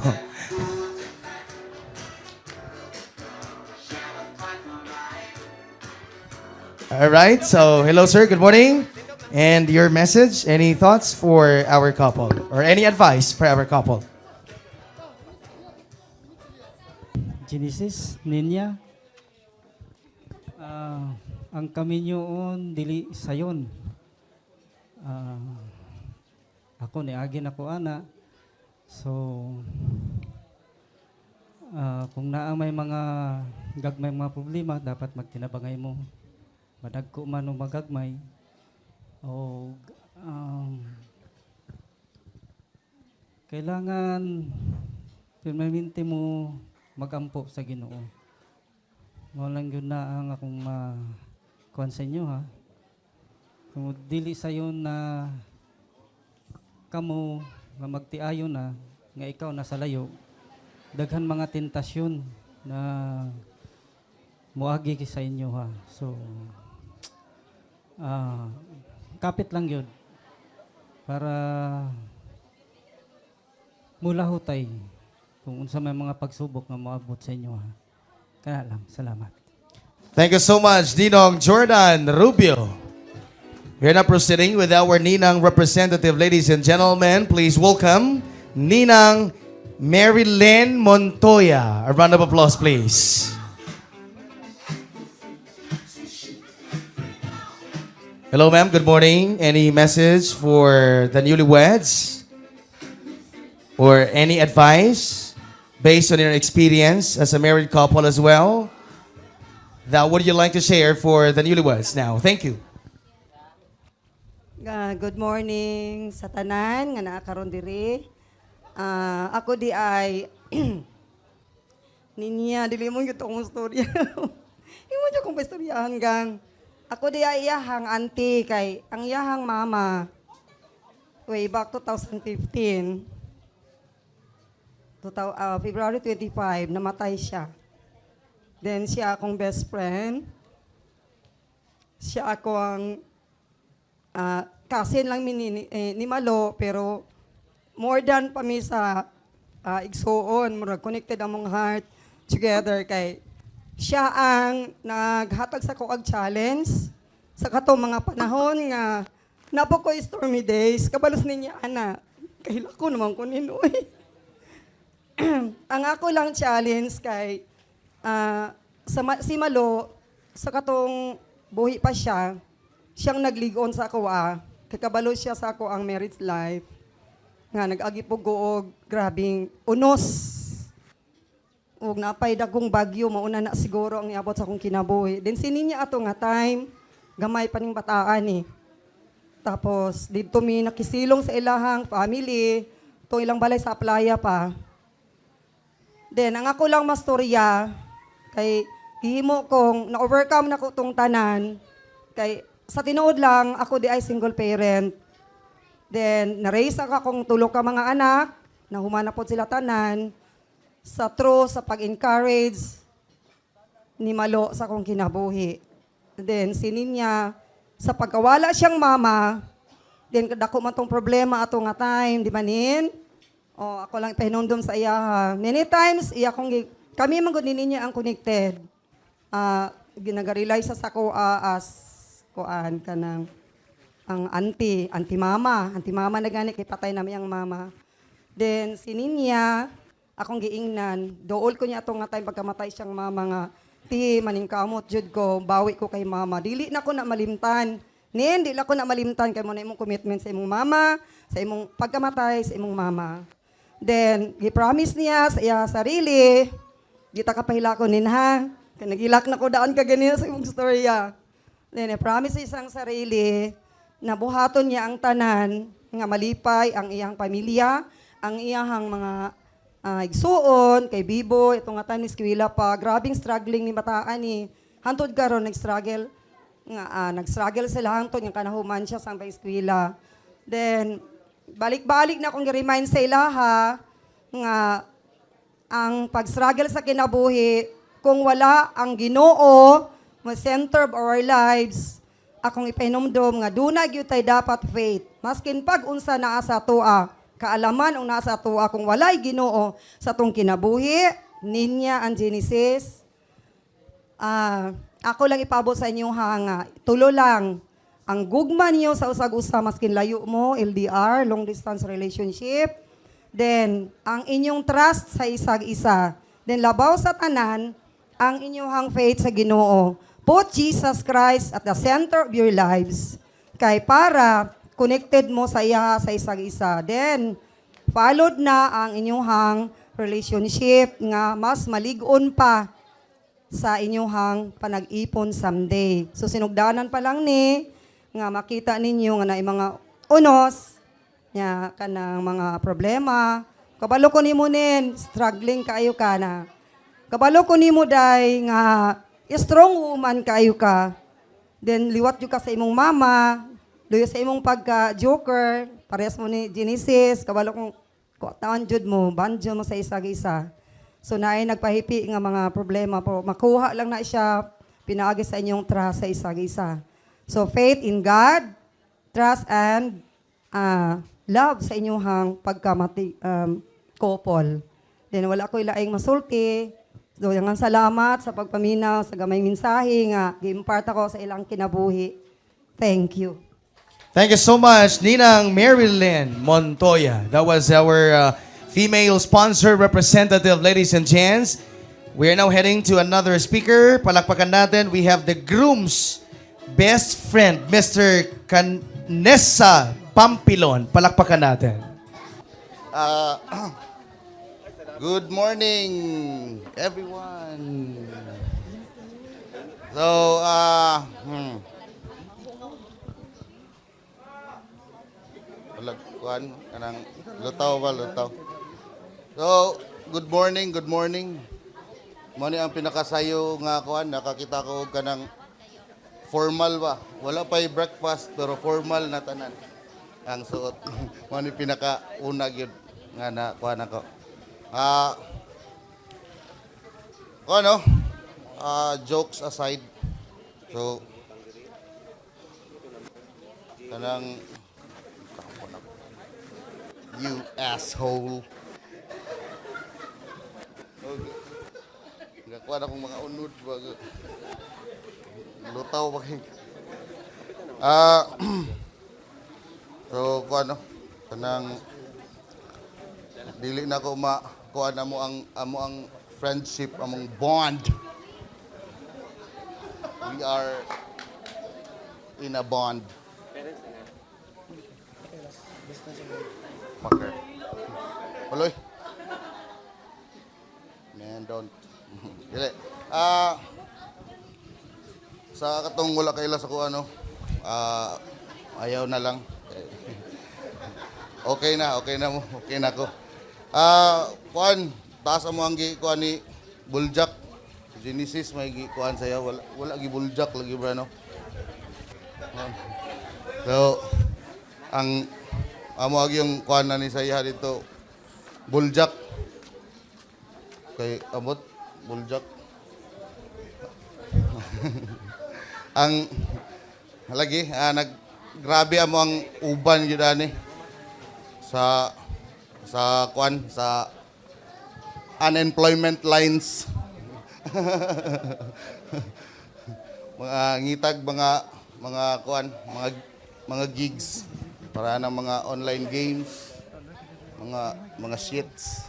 All right. So, hello, sir. Good morning. And your message, any thoughts for our couple? Or any advice for our couple? Genesis, Ninya, ang kami nyoon dili sayon. Ako ni agin ako ana. So kung naa may mga gagmay mga problema, dapat magtinabangay mo. Madagko man o magagmay. O kailangan permanente mo magampo sa Ginoo. Walang yun na ang akong kuwan sa inyo, ha. Kung dili sayon na kamo nga magtiayon na nga ikaw nasa layo, daghan mga tentasyon na muagi sa inyo, ha. So kapit lang yun para mula hutay kung unsa may mga pagsubok nga moabot sa inyo, ha. Kaya lang, salamat. Thank you so much, Ninong Jordan Rubio. We're now proceeding with our Ninang representative. Ladies and gentlemen, please welcome Ninang Marilyn Montoya. A round of applause, please. Hello, ma'am. Good morning. Any message for the newlyweds? Or any advice based on your experience as a married couple as well? That would you like to share for the newlyweds now? Thank you. Good morning sa tanan nga naa karon diri. Ako di ay Ninya, dili mo gyud tong storya. Imo jud kong pastoryahan gang. Ako di ay iyahang auntie kay ang iyahang mama way back 2015. February 25, namatay siya. Then siya akong best friend. Siya ako ang cousin lang ni Malo, pero more than pa mi sa igsuon, murag connected among heart together kay siya ang naghatag sa kuag challenge sa katong mga panahon nga napo ko stormy days kabalos niya ana kahila ko naman ko ninoy. Ang ako lang challenge kay si Malo sa katong buhi pa siya, siyang nagligon sa ako kay kabalo siya sa ako ang marriage life nga nag-agi po og grabing unos. Ug napay dagkong bagyo mauna na siguro ang iabot sa akong kinabuhi. Then sininya ato nga time gamay pa ning bataan Tapos dito mi nakisilong sa ilahang family, to ilang balay sa playa pa. Then ang ako lang mastorya kay gihimo kong na-overcome na ko tong tanan kay sa tinuod lang ako di ay single parent. Then na-raise akong tulo ka mga anak, nahuman na po sila tanan sa sa pag-encourage ni Malo sa akong kinabuhi. Then sininya sa pagkawala siyang mama, then dako man tong problema ato nga time, di ba nin? O ako lang pahinumdum sa iya. Many times iya kami man gud niya ang connected. Ginagarealize sa ako as kuan kanang ang auntie mama na gani kay patay na miyang mama. Then sininya akong giingnan, dool ko niya atong nga time pagkamatay siyang mama nga, ti maning kamot jud ko, bawi ko kay mama. Dili na ko na malimtan. Dili ko na malimtan kay mo na imong commitment sa imong mama, sa imong pagkamatay sa imong mama. Then, gi-promise niya sa iya sarili, gita ka pahila ko ha, kay nagilak na ko daan ka ganyan sa imong storya. Then, i-promise isang sarili, na buhaton niya ang tanan, nga malipay ang iyang pamilya, ang iyang mga igsuon, kay Bibo, itong nga tanis kiwila pa, grabing struggling ni bataan hantod karon nag-struggle, nag-struggle sila hantod, yung kanahuman siya sa eskwela. Then, balik-balik na akong gi-remind sa ilaha, nga ang pag-struggle sa kinabuhi, kung wala ang Ginoo, mo center of our lives, akong ipahinumdom nga dunay gyud tay dapat faith. Maskin pag unsa naa sa tua, kaalaman ang nasa tuwa kung walay Ginoo sa tong kinabuhi, ninya ang Genesis. Ako lang ipabot sa inyo nga, tulo lang, ang gugma niyo sa usag-usa, maskin layo mo, LDR, long distance relationship. Then, ang inyong trust sa isag-isa. Then, labaw sa tanan, ang inyong faith sa Ginoo. Put Jesus Christ at the center of your lives. Kay para connected mo sa iya sa isag-isa. Then, followed na ang inyong relationship nga mas malig-on pa sa inyong panag-ipon someday. So, sinugdanan pa lang nga makita ninyo nga na mga unos, nga kanang mga problema. Kabalo ko nimo struggling kayo ka na. Kabalo ko nimo day nga strong woman kayo ka. Then, liwat yung ka sa imong mama, luyo sa imong pagka-joker, parehas mo ni Genesis, kabalo kong kuwatan jud mo, banjo mo sa isag-isa. So naay nagpahipi nga mga problema po. Makuha lang na siya, pinaagi sa inyong trust sa isag-isa. So faith in God, trust and love sa inyong couple. Then wala ko ilaing masulti. So yung salamat sa pagpaminaw, sa gamay mensahe nga, gi-impart ako sa ilang kinabuhi. Thank you. Thank you so much, Ninang Marilyn Montoya. That was our female sponsor representative, ladies and gents. We are now heading to another speaker. Palakpakan natin. We have the groom's best friend, Mr. Canessa Pampilon. Palakpakan natin. Good morning, everyone. So, kuan kanang lutaw. So, good morning. Mo ni ang pinakasayo nga kuan, nakakita ko og kanang formal ba. Wala pa breakfast pero formal na tanan ang suot. Mo ni pinakauna gyud nga na kuan ako. Ano, jokes aside, so, kanang, you asshole. Nagakuha na akong mga unod. Lutaw ba kayo? So, kuha no, kanang, dili na ko kuha na mo ang friendship, among bond. We are in a bond. Fucker. Haloy. Man, don't. Dili. Sa katong wala kaila sa kuha no, ayaw na lang. Okay na mo. Okay na ko. Kuan, taas mo ang kuan ni Buljak. Genesis may kuan saya, wala gi Buljak lagi bra no. So, ang amo agi yung kuan na ni saya dito Buljak. Kay abot Buljak. Ang lagi grabe amo ang uban gyud ani sa kuan sa unemployment lines. Mga ngitag mga kuan, mga gigs para ng mga online games, mga shits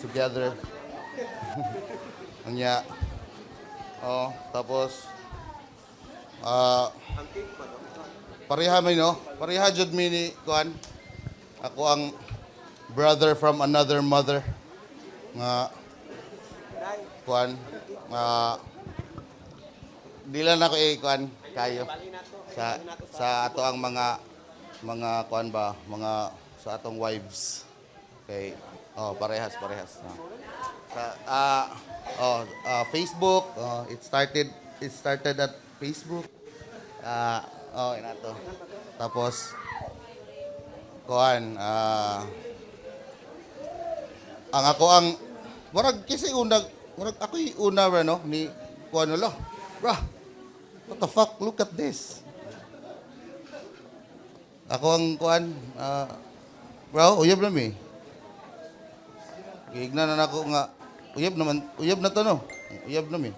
together. Anya. Tapos pareha may no, pareha jud mi ni kuan. Ako ang brother from another mother nga kuan dila na ko kuan kayo sa ato ang mga kuan ba mga sa atong wives kay parehas sa Facebook it started at Facebook inato tapos kuan ang ako ang murag kasi murag ako'y una ra no ni kuan lo bro what the fuck look at this ako ang kuan bro uyab na mi gignan na ako nga uyab na to no uyab na mi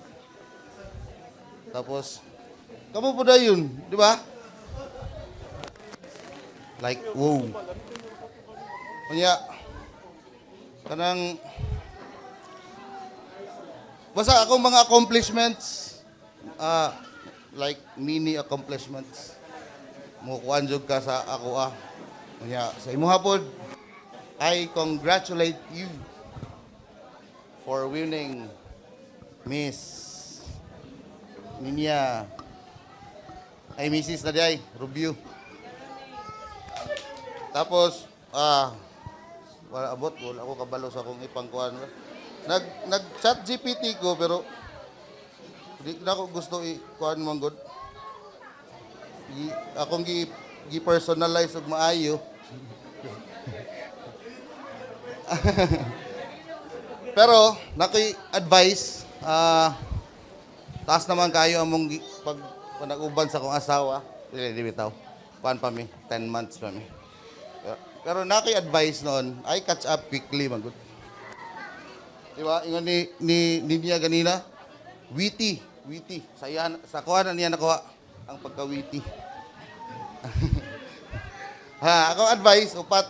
tapos kamo po dayon di ba like wow kanya kanang basta akong mga accomplishments like mini accomplishments mo kuan jud ka sa ako kanya sa imo hapon I congratulate you for winning Miss Ninya ay Mrs. na di ay review. Tapos wala ako kabalo sa akong ipangkuan. Nag-chat GPT ko pero di na ako gusto i-kuan mong good. Akong gi-personalize og maayo. Pero nakoy advice taas naman kayo among pag nag-uban sa akong asawa. Dili bitaw. Kuan pa mi 10 months pa mi. Pero nakoy advice noon, I catch up quickly man good. Diba? Ingon ni niya ganina, witty. Sa kuha na niya nakuha ang pagka-witty. Ako advice, upat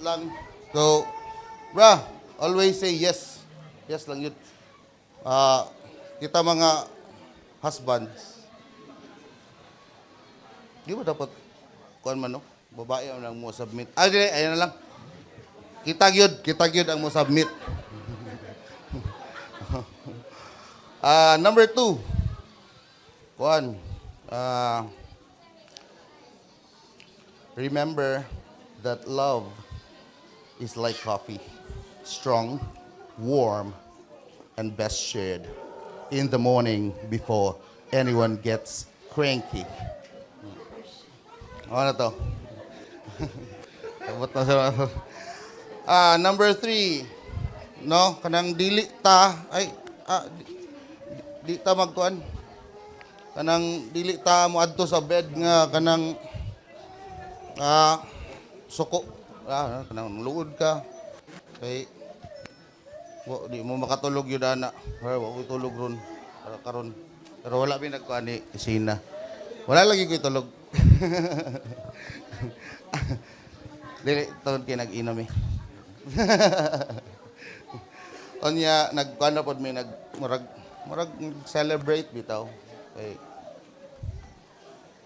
lang. So, bra, always say yes. Yes lang yun. Kita mga husbands, di ba dapat kuan man no? Babae ang nang mo submit. Ayun na lang. Kita gyud ang mo submit. Number 2. Kuan. Remember that love is like coffee. Strong, warm, and best shared in the morning before anyone gets cranky. Ano to? Abot na sa Number 3, no, kanang dili ta di ta magkuan. Kanang dili ta mo adto sa bed nga kanang suko. Kanang luod ka. Kay di mo makatulog yun ana. Wa ko tulog ron karon. Pero wala mi nagkuan ni Sina. Wala lagi ko tulog. Dili taon kay nag-inom eh. Onya nagkuan na pod mi murag celebrate bitaw.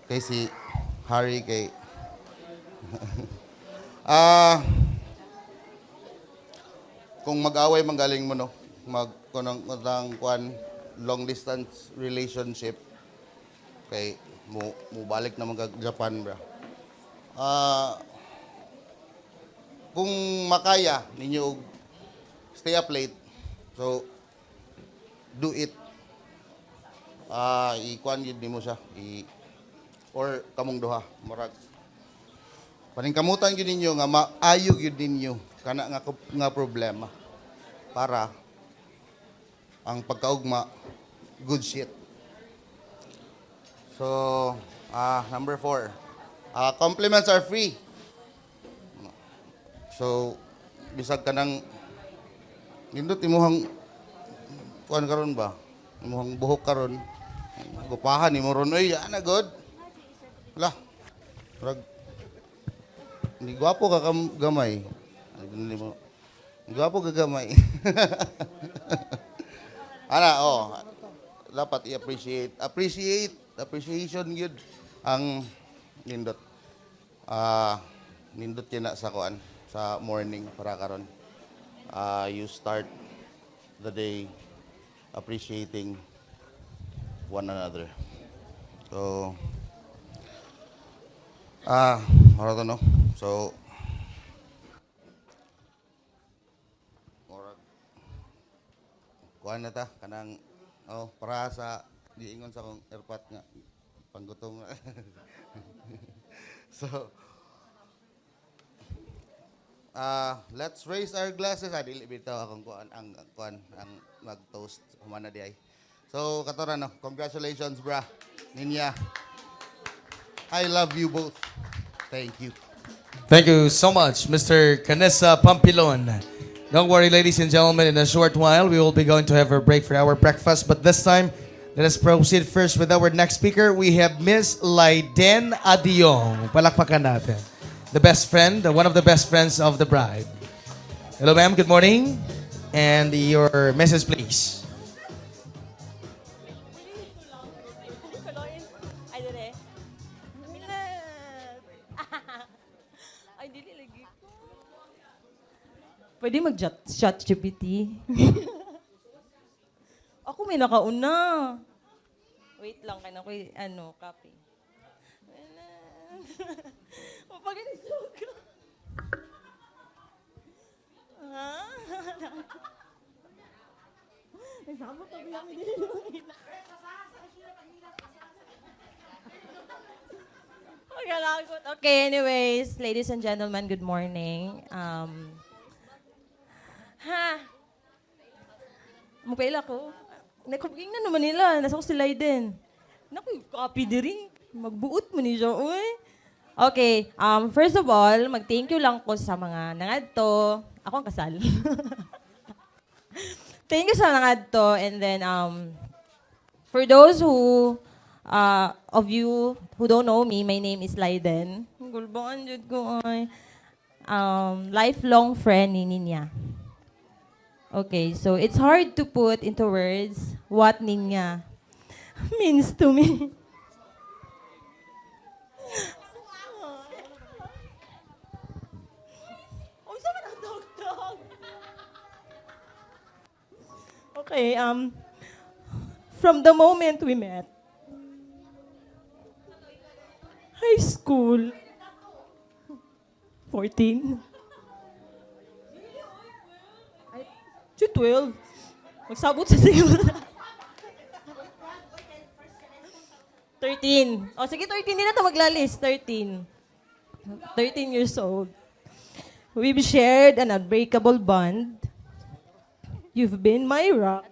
Kay si Harry kay kung mag-away manggaling mo no, kunang kuan long distance relationship kay mo balik na mag Japan bra. Kung makaya ninyo stay up late, so do it. Ikuan yun mo siya or kamong duha murag paningkamutan yun ninyo nga maayog yun ninyo kana nga problema para ang pagkaugma good shit. So number 4, compliments are free. So bisag kanang nindot imuhang kuan karon ba, imuhang buhok karon, gupahan imo ron oy ana good. Lah. Rag ni gwapo ka gamay. Ni gwapo ka gamay. Dapat appreciation yun ang nindot. Nindot yun na sa kuan sa morning para karon. You start the day appreciating one another. So para to no. So kuan na ta kanang para sa giingon sa kong airpot nga panggutong. So let's raise our glasses. Dili bitaw akong kuan ang mag-toast humana di ay. So katora no, congratulations bra. Ninya. I love you both. Thank you. Thank you so much, Mr. Canessa Pampilon. Don't worry, ladies and gentlemen, in a short while, we will be going to have a break for our breakfast. But this time, let us proceed first with our next speaker. We have Miss Laiden Adiong. Palakpakan natin. The best friend, one of the best friends of the bride. Hello, ma'am. Good morning. And your message, please. Pwede mag-chat GPT. Ako may nakauna. Wait lang, kaya ko copy. Mapaganisog ka. Nagsabot ako yung Okay, anyways, ladies and gentlemen, good morning. Mapaila ko. Nakapaging na naman nila. Nasa ko sila din. Naku, copy di rin. Magbuot mo ni siya, uy. Okay, first of all, mag-thank you lang po sa mga nangadto. Ako ang kasal. Thank you sa nangadto. And then, for those of you who don't know me, my name is Laiden. Gulbangan dyan ko, ay. Lifelong friend ni Ninya. Okay, so it's hard to put into words what Ninya means to me. Okay, from the moment we met, high school, 14. 12. Magsabot sa siguro. 13. O sige, 13 din na ito maglalis. 13 years old. We've shared an unbreakable bond. You've been my rock.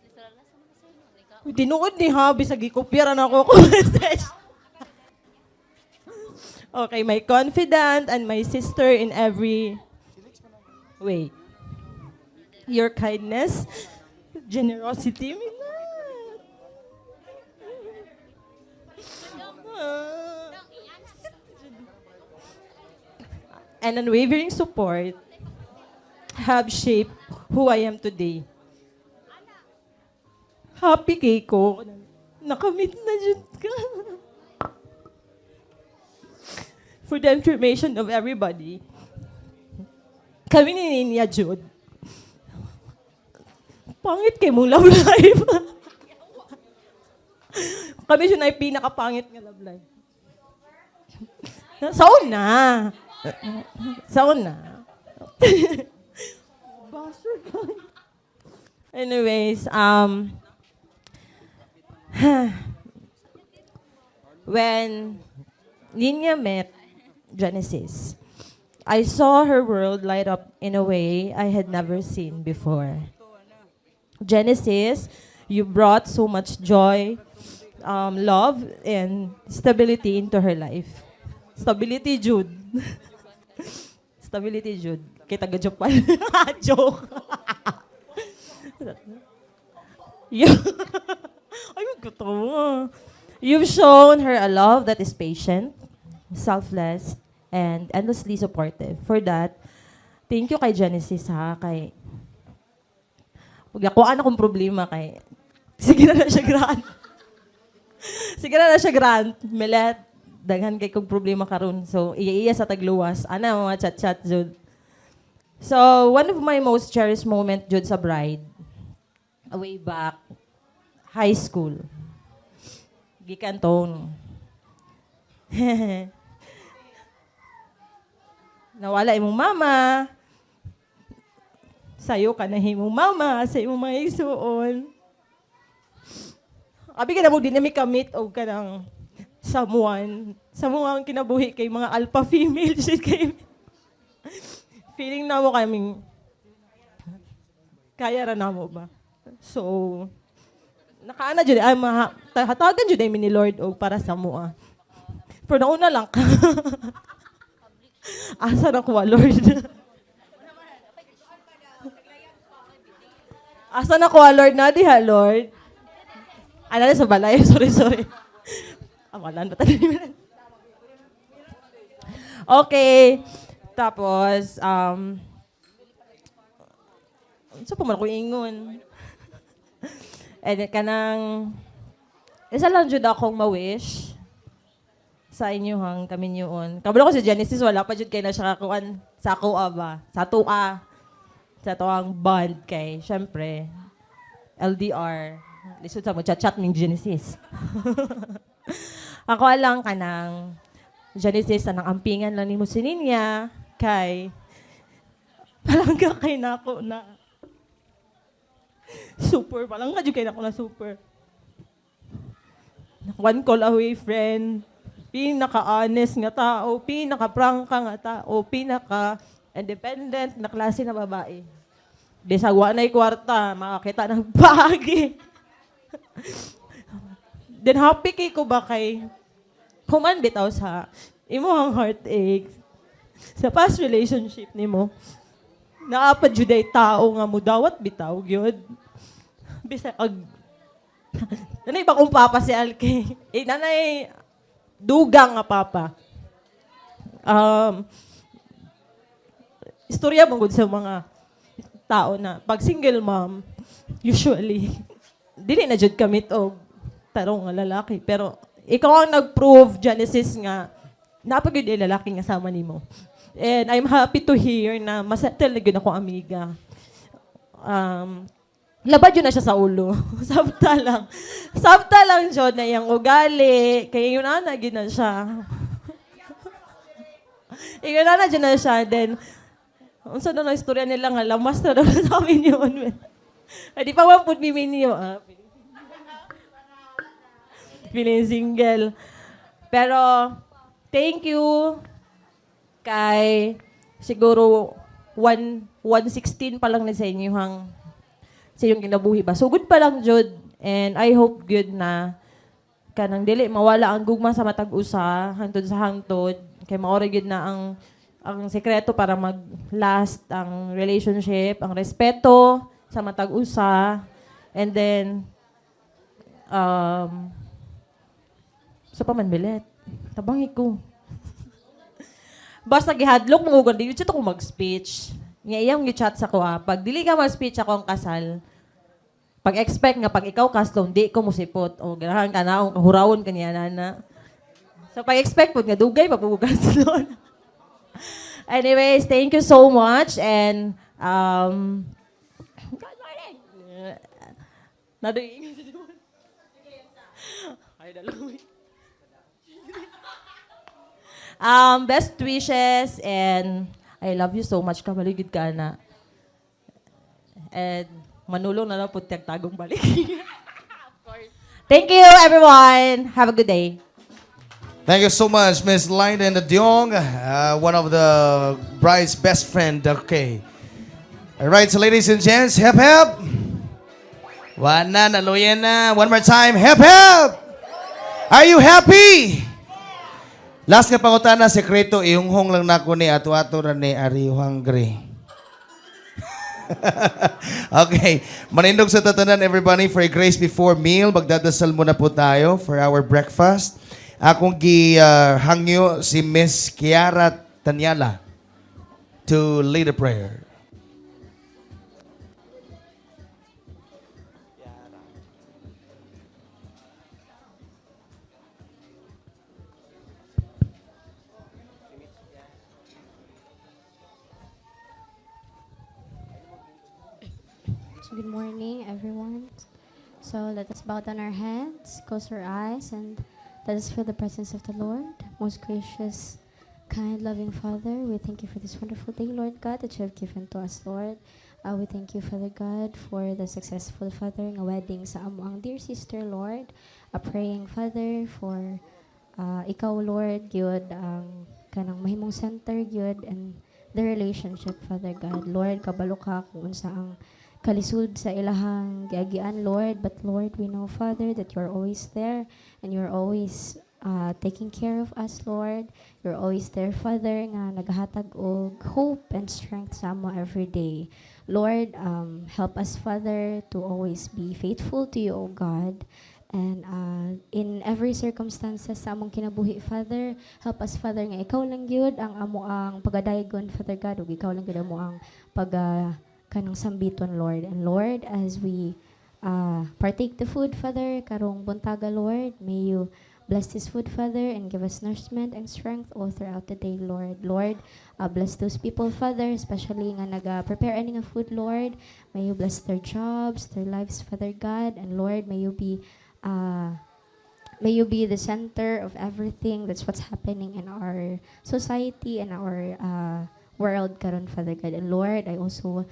Tinuod ni Habi sa gikopyaran ako ko message. Okay, my confidant and my sister in every way. Your kindness, generosity, and unwavering support have shaped who I am today. Happy kay ko. Nakamit na dyan ka. For the information of everybody, kami ni Ninya Jude. Pangit kay mong love life. Kami siya na yung pinakapangit nga love life. Sa una. Sa una. Anyways, when Ninya met Genesis, I saw her world light up in a way I had never seen before. Genesis, you brought so much joy, love, and stability into her life. Stability, Jude. Stability, Jude. Kita ga-joke pa. Joke. Ay, magkatawa. You've shown her a love that is patient, selfless, and endlessly supportive. For that, thank you kay Genesis ha, kay kung ano kong problema kay sige na siya grant. Sige na siya grant. Melet, daghan kay kong problema karon. So, iya sa tagluwas. Ana, mga chat-chat, Jude. So, one of my most cherished moment, Jude, sa bride, way back, high school. Gikan tone. Nawala imong mama. Sayo ka na himong mama, sa imong mga isuon. Abi ka na mo dinamik kamit o ka ng someone. Sa mga kinabuhi kay mga alpha female. Feeling na mo kaming kaya ra na mo ba? So, nakaana dyan, hatagan dyan ni Lord o para sa mua. Pero nauna lang ka. Asa na kuha, Lord? Asa na kuha, Lord? Na diha, Lord? Ano na sa balay? Sorry. Amalan ba tayo? Okay. Tapos, so pa man ko ingon. And kanang, isa lang jud akong ma-wish sa inyo hang kami yun. Kabalo ko si Genesis, wala pa jud kay na siya kakuan sa ako ba? Sa tua. Sa tuang bond kay, syempre, LDR. Lisod sa mo, chat-chat ng Genesis. Ako lang kanang Genesis, anang ampingan lang ni mo si Ninya, kay, palangga kay na ako na super, palangga jud kay na ako na super. One call away friend, pinaka-honest nga tao, pinaka-prangka nga tao, pinaka-independent na klase na babae. Di sagwa na'y kwarta, makakita ng bagi. Then happy kay ko ba kay human bitaw sa imuhang heartache sa past relationship nimo. Naapad jud ay tao nga mo dawat bitaw gyud. Bisa nanay ba kung papa si Alke? Nanay dugang nga papa. Istorya mong sa mga tao na pag single mom, usually, dili na jud kamit og tarong nga lalaki. Pero ikaw ang nag-prove, Genesis, nga napagod yung lalaki nga sama nimo. And I'm happy to hear na masettle na yun ako, amiga. Labad yun na siya sa ulo. Sabta lang siya na yung ugali. Kaya yun na yun na siya. Yun na yun na siya. Then, unsa na lang istorya nila nga, lamas na daw sa amin yun. Di pa wapod miminyo. Feeling single. Pero, thank you kay siguro 116 pa lang na sa inyong kinabuhi ba. So good pa lang jud, and I hope good na kanang dili mawala ang gugma sa matag usa hangtod sa hangtod, kay maori gid na ang sekreto para mag-last ang relationship, ang respeto sa matag usa, and then sa pamanbilet. Tabangi ko. Basta gihadlok mo ugod dili ko mag-speech. Nga iyang gi-chat sa ko pag dili ka mag-speech ako ang kasal. Pag expect nga pag ikaw kaston di ko musipot o ganahan ka na o hurawon kaniya nana. So pag expect pud nga dugay papugas doon. Anyways, thank you so much, and good morning. Nadoy. Ay dalawi. Best wishes, and I love you so much. Kamaligid ka na. And manulong na lang po tagtagong balik. Of course. Thank you, everyone. Have a good day. Thank you so much, Miss Lyden Diong, one of the bride's best friend. Okay. All right, so ladies and gents, hep hep. One na, naluyan na. One more time, hep hep. Are you happy? Last nga pangutana, sekreto, ihunghong lang nako ni ato-ato ra ni Are you hungry? Okay. Manindog sa tatanan, everybody, for a grace before meal. Magdadasal muna po tayo for our breakfast. Akong hangyo si Miss Kiara Tanyala to lead a prayer. So good morning, everyone. So let us bow down our heads, close our eyes, and let us feel the presence of the Lord. Most gracious, kind, loving Father, we thank you for this wonderful day, Lord God, that you have given to us, Lord. We thank you, Father God, for the successful, Father, ng wedding sa among dear sister, Lord. Praying, Father, for ikaw, Lord, yun, kanang mahimong center, yun, and the relationship, Father God. Lord, kabalo ka kung unsa ang kalisud sa ilahang giagian, Lord. But Lord, we know, Father, that you're always there and you're always taking care of us, Lord. You're always there, Father, nga naghatag og hope and strength sa amo every day. Lord, help us, Father, to always be faithful to you, O God. And in every circumstances sa among kinabuhi, Father, help us, Father, nga ikaw lang yun ang amo ang pagadaygon, Father God, ug ikaw lang yun amo ang kanang sambiton, Lord. And Lord, as we partake the food, Father, karong buntaga, Lord, may you bless this food, Father, and give us nourishment and strength all throughout the day, Lord. Lord, bless those people, Father, especially nga nag-prepare any nga food, Lord. May you bless their jobs, their lives, Father God. And Lord, may you be the center of everything that's what's happening in our society and our world karon, Father God. And Lord, I also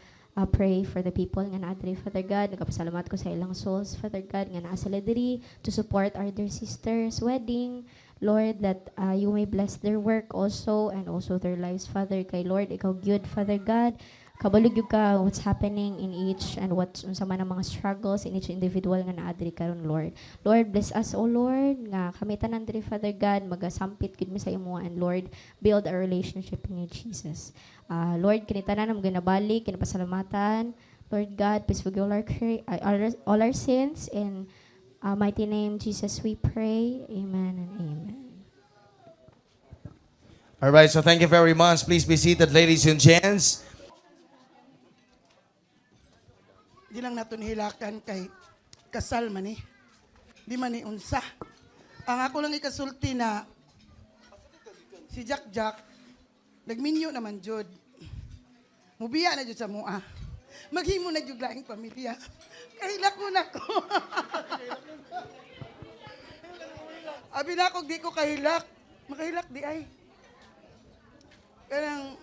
pray for the people nga naadri, Father God. Nagapasalamat ko sa ilang souls, Father God, nga naa sila diri to support our dear sisters' wedding. Lord, that you may bless their work also and also their lives, Father. Kay Lord, ikaw good, Father God. Kabalog yung ka what's happening in each and what's unsa man ang mga struggles in each individual nga naadri karon, Lord. Lord, bless us, O Lord, nga kami tanan diri, Father God, magasampit gid mi sa imo, and Lord, build a relationship in you, Jesus. Lord, kinitanan ang ginabalik, kinapasalamatan. Lord God, please forgive all our sins. In mighty name, Jesus, we pray. Amen and amen. All right, so thank you very much. Please be seated, ladies and gents. Di lang nato nihilakan kay kasal man eh. Di man ni unsa. Ang ako lang ikasulti na si Jack nagminyo naman jud. Mubiya na jud sa mua. Maghimo na jud laing pamilya. Kahilak mo na ko. Abi na ako di ko kahilak. Makahilak di ay. Kanang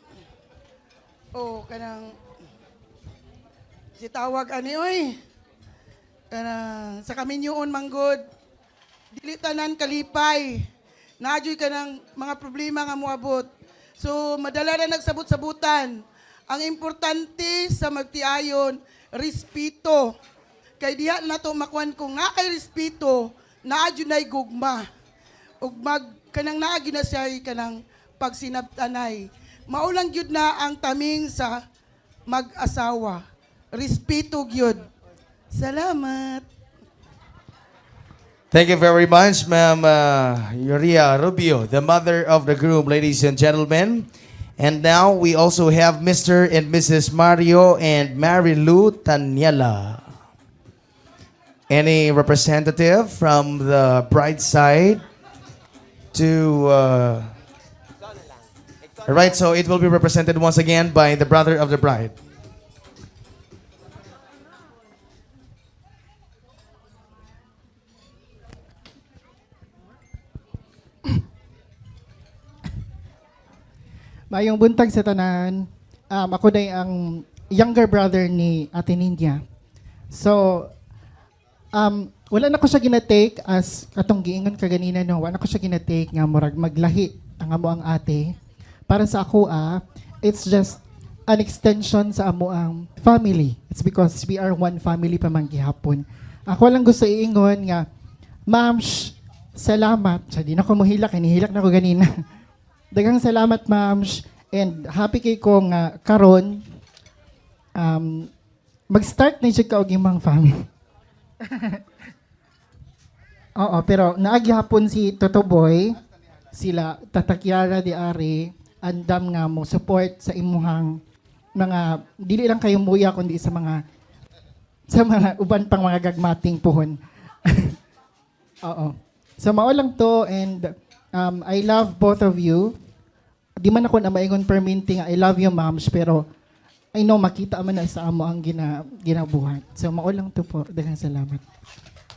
si tawag ani oy. Sa kaminyoon manggod. Dili tanan kalipay. Naadyoy ka ng mga problema nga moabot. So madala na nagsabot-sabutan. Ang importante sa magtiayon, respeto. Kay diha na to makuan ko nga kay respeto, naadyo na'y gugma. Ug kanang naagi na siya kanang pagsinabtanay. Maulang gyud na ang taming sa mag-asawa. Respeto gyud. Salamat. Thank you very much, Ma'am Yuria Rubio, the mother of the groom, ladies and gentlemen. And now we also have Mr. and Mrs. Mario and Mary Lou Tanyela. Any representative from the bride side to... Right, so it will be represented once again by the brother of the bride. Mayong buntag sa tanan. Ako day ang younger brother ni Ate Ninya. So, wala na ko siya ginatake as atong giingon kaganina no. Wala na ko siya ginatake nga murag maglahi ang amo ang ate. Para sa ako it's just an extension sa amo ang family. It's because we are one family pa man gihapon. Ako lang gusto iingon nga, Ma'am, salamat. Sa di na ko mohilak, hinihilak na ko ganina. Daghang salamat, ma'am. And happy kay ko nga karon mag-start na siya kaog imong family. Oo, pero naagyapon si Toto Boy, sila Tatakyara di Ari, andam nga mo support sa imuhang mga dili lang kayo muya kundi sa mga uban pang mga gagmating puhon. Oo. So mao lang to and I love both of you. Di man ako na maingon perminting I love you, moms, pero I know makita man na sa amo ang ginabuhat. So mao lang to po. Daghang salamat.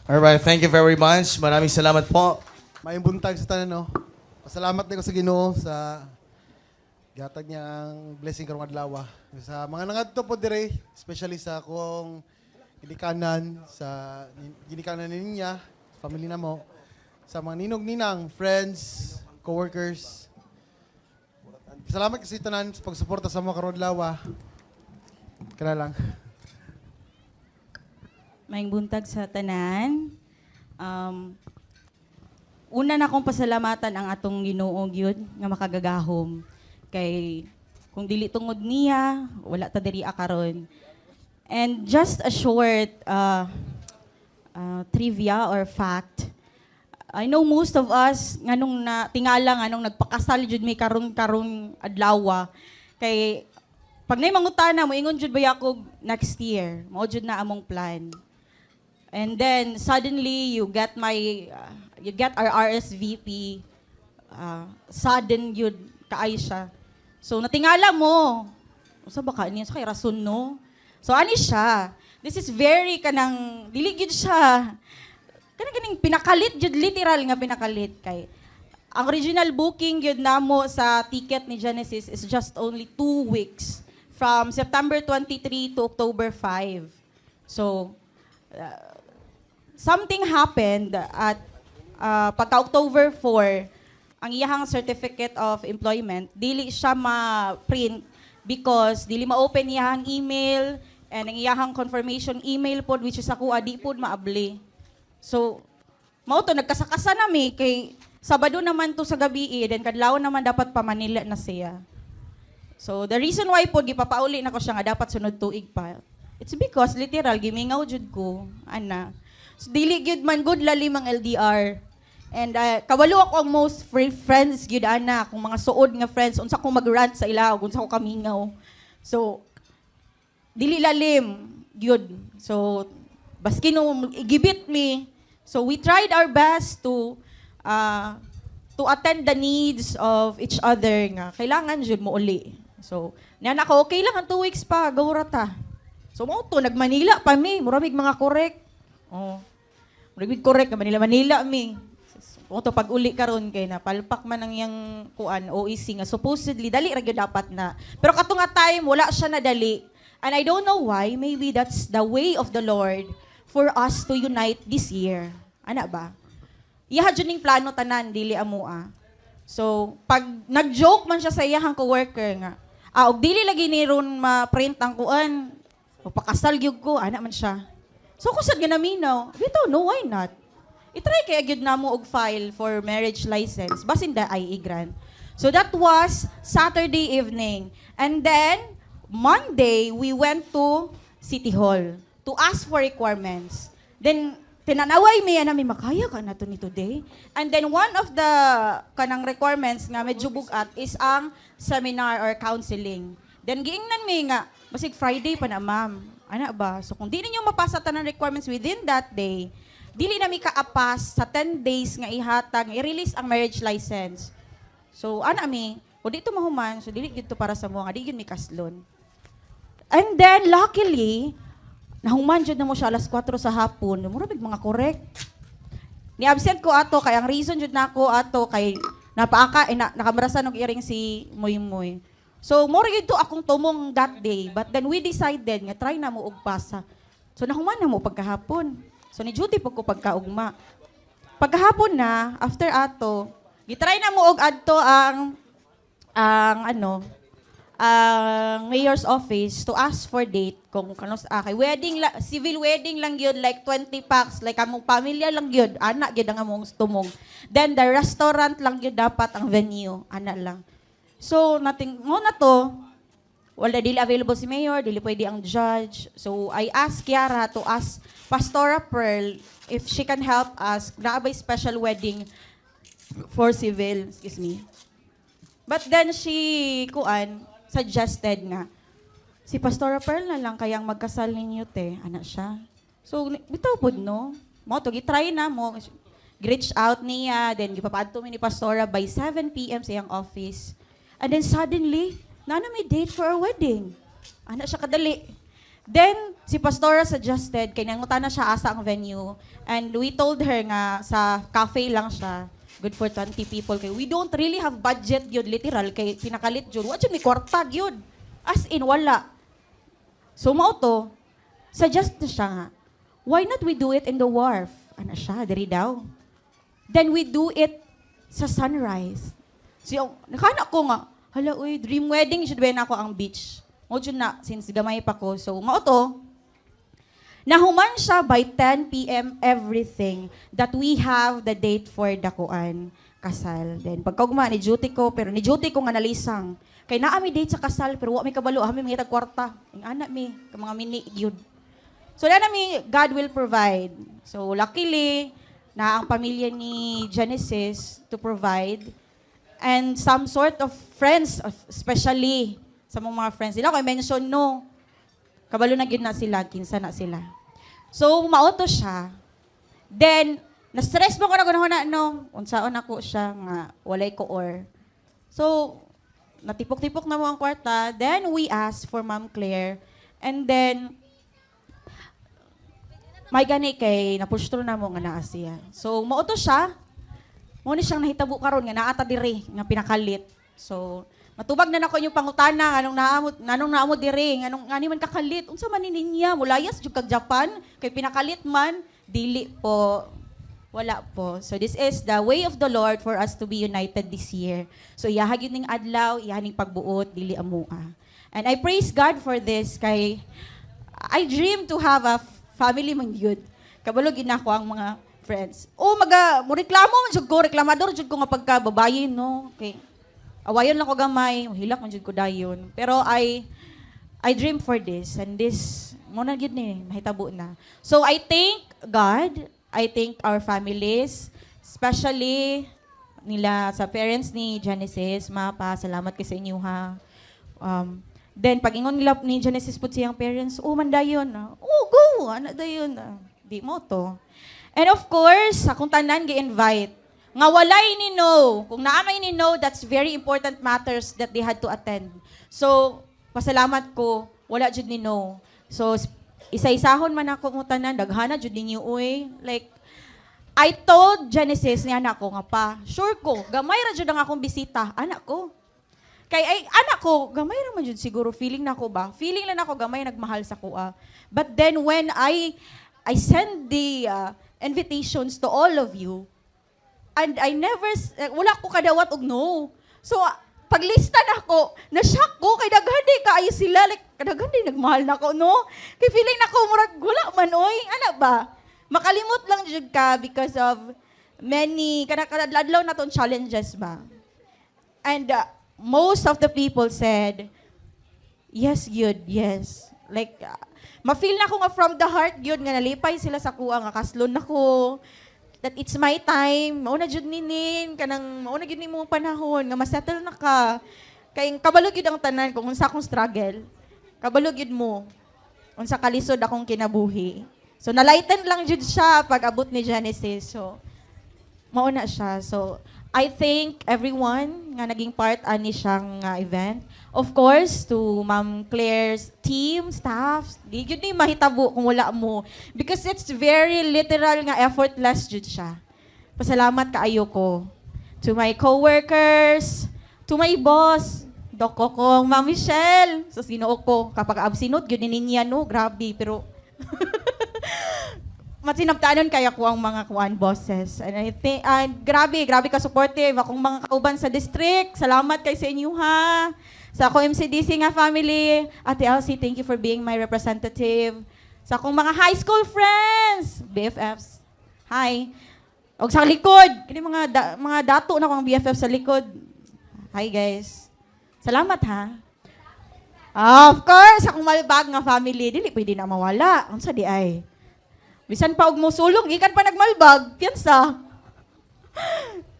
Alright, thank you very much. Maraming salamat po. May buntag sa tanan, no? Pasalamat din ko sa Ginoo sa gatag niya ang blessing karong adlaw. Sa mga nangadto po dire, especially sa akong ginikanan, sa ginikanan niya, family na mo, sa mga ninog-ninang, friends, coworkers. Salamat kasi tanan sa pagsuporta sa mga karong adlaw. Kana lang. Maing buntag sa tanan. Una na akong pasalamatan ang atong Ginoo gyud nga makagagahom kay kung dili tungod niya wala ta diri karon. And just a short trivia or fact. I know most of us nganong tingala nganong nagpakasal jud may karon adlaw kay pag nay mangutana mo ingon jud ba ako next year mao jud na among plan. And then suddenly you get our RSVP. Sudden yun kaay siya. So natingala mo. Usa ba ka niya sa kay rason no? So ani siya. This is very kanang dili gyud siya. Kanang pinakalit jud literal nga pinakalit kay ang original booking gyud namo sa ticket ni Genesis is just only 2 weeks from September 23 to October 5. So something happened at pagka-October 4, ang iyahang certificate of employment, dili siya ma-print because dili ma-open iyahang email and ang iyahang confirmation email pod which is ako di pod maabli. So, mao to nagkasakasa nami kay Sabado naman to sa gabi then kadlaw naman dapat pa Manila na siya. So, the reason why pod gipapauli na ko siya nga dapat sunod tuig pa. It's because literal gimingaw jud ko ana. So, dili gyud man good lalim ang LDR. And kabalo ako ang most friends gyud ana, kung mga suod nga friends unsa ko mag-rant sa ila ug unsa ko kamingaw. So dili lalim gyud. So baski no igibit me. So we tried our best to attend the needs of each other nga kailangan jud mo uli. So niyan ako okay lang ang 2 weeks pa gawra ta. So mo to nag-Manila pa mi, muramig mga correct. Oh. Muramig correct nga Manila mi. O to pag uli karon kay na palpak man ang yang kuan OEC nga supposedly dali ra gyud dapat na. Pero kato nga time wala siya nadali. And I don't know why, maybe that's the way of the Lord for us to unite this year. Ana ba? Iha jud ning plano tanan dili amoa. So pag nag-joke man siya sa iyang coworker nga, Og dili lagi ni ron ma-print ang kuan. Mapakasal gyud ko, ana man siya. So kusad ginaminaw, bitaw no, why not? I-try kaya gyud namo og file for marriage license basin da IE grant. So that was Saturday evening. And then Monday we went to City Hall to ask for requirements. Then tinanaway mi mi makaya ka na to ni today. And then one of the kanang requirements nga medyo bugat is ang seminar or counseling. Then giingnan mi nga basig Friday pa na ma'am. Ana ba? So kung di ninyo mapasa tanang requirements within that day, dili na mi kaapas sa 10 days nga ihatag, i-release ang marriage license. So ana mi, o dito mahuman, so dili gid to para sa mo nga di gyud mi kaslon. And then luckily, nahuman jud na mo siya alas 4 sa hapon, mura big mga correct. Ni absent ko ato kay ang reason jud nako ato kay napaaka nakamarasan og iring si Moy Moy. So, more yun to akong tumong that day. But then we decided nga try na mo og pasa. So, nahuman na mo pagkahapon. So, ni-duty po ko pagkaugma. Pagkahapon na, after ato, gitry na mo og adto ang mayor's office to ask for date kung kanos kay wedding civil wedding lang gyud like 20 packs like among pamilya lang gyud ana gyud ang among tumong. Then the restaurant lang gyud dapat ang venue ana lang. So, mo na to, wala dili available si Mayor, dili pwede ang judge. So, I asked Kiara to ask Pastora Pearl if she can help us grab a special wedding for civil, excuse me. But then she, suggested nga, si Pastora Pearl na lang kayang magkasal ninyo, te, anak siya. So, bitaw po, no? Mo, to, gitry na mo. Reach out niya, then gipapaadto mi ni Pastora by 7 p.m. sa iyang office. And then suddenly, nana may date for our wedding. Ana siya kadali. Then, si Pastora suggested, kay nangutan na siya asa ang venue. And we told her nga, sa cafe lang siya, good for 20 people. Kay we don't really have budget yun, literal. Kay pinakalit yun. What yun, may kwarta yun. As in, wala. So, mo to, suggest na siya nga, why not we do it in the wharf? Ana siya, diri daw. Then we do it sa Sunrise. So, nakana ko nga, hala, uy, dream wedding, should be na ako ang beach. Mojo na, since gamay pa ko. So, mauto, nahuman siya by 10 p.m. everything that we have the date for dakuan kasal. Then, pagkaugma, ni-duty ko, pero ni-duty ko nga nalisang. Kay naa mi date sa kasal, pero wa mi kabalo, mi mga kwarta. Ang anak mi, ka mga mini, yun. So, na mi, God will provide. So, luckily, na ang pamilya ni Genesis to provide. And some sort of friends, especially sa mga friends nila. Kaya mention, no, kabalo na gyud na sila, kinsa na sila. So, mauto siya. Then, na-stress mo ko na gano'n no, unsaon ako siya nga, walay ko or. So, natipok-tipok na mo ang kwarta. Then, we asked for Ma'am Claire. And then, may gani kay napush through na mo nga naa siya. So, mauto siya. Mo ni siyang nahitabo karon nga naata diri nga pinakalit. So, matubag na nako yung pangutana anong naamo diri anong ngani man kakalit unsa man niya mulayas jud kag Japan kay pinakalit man dili po wala po. So this is the way of the Lord for us to be united this year. So iyahag yun ning adlaw, iyahaning pagbuot dili amoa. And I praise God for this kay I dream to have a family man yun. Kabalo gid nako ang mga friends. Oh, mo reklamo man jud ko, reklamador jud ko nga pagka babae, no. Okay. Awayon lang ko gamay, hilak man jud ko dayon. Pero I dream for this and this mo na gid ni mahitabo na. So I thank God, I thank our families, especially nila sa parents ni Genesis, salamat kay sa inyo ha. Then pag ingon nila ni Genesis pud siyang parents, oh man dayon. Oh, go, ana dayon. Di mo to. And of course, akong tanan gi-invite. Nga walay ni no. Kung naamay ni no, that's very important matters that they had to attend. So, pasalamat ko, wala jud ni no. So, isa-isahon man ako ng tanan, daghana jud ninyo uy. Like, I told Genesis ni anak ko nga pa, sure ko, gamay ra jud ang akong bisita, anak ko. Kay anak ko, gamay ra man jud siguro, feeling na ko ba? Feeling lang ako gamay nagmahal sa kuha. But then when I send the invitations to all of you, and I never, wala ko kadawat og no. So, paglista na ako, na-shock ko, kay daghan kaayo sila, like, kadaghan nagmahal na ako, no? Kay feeling na ko, murag, wala man, oy, ano ba? Makalimot lang jud ka because of many, kadadlaw na tong challenges ba? And most of the people said, yes, yun, yes. Like, ma-feel na ko nga from the heart yun, nga nalipay sila sa kuha, nga kaslon na ko, that it's my time, mauna jud ninin, kanang mauna gyud nimong panahon, nga masettle na ka. Kay kabalo gyud ang tanan kung unsa akong struggle. Kabalo gyud mo. Unsa kalisod akong kinabuhi. So nalighten lang jud siya pag abot ni Genesis. So mauna siya. So I thank everyone nga naging part ani siyang event. Of course, to Ma'am Claire's team, staff, di yun ni mahitabo kung wala mo. Because it's very literal nga effortless jud siya. Pasalamat kaayo ko. To my co-workers, to my boss, Doc Kokong, Ma'am Michelle. So sinuo ko, kapag absinod, yun niya no, grabe, pero masinabtaanon kaya ko ang mga kuan bosses. And I think, grabe ka supportive. Akong mga kauban sa district, salamat kay sa inyo ha. Sa ako MCDC nga family, Ate Elsie, thank you for being my representative. Sa akong mga high school friends, BFFs, hi. O sa likod, kini mga dato na kong BFF sa likod. Hi guys. Salamat ha. Of course, akong malbag nga family, dili pwede na mawala. Unsa di ay? Bisan pa og musulong, ikan pa nagmalbag, piyansa.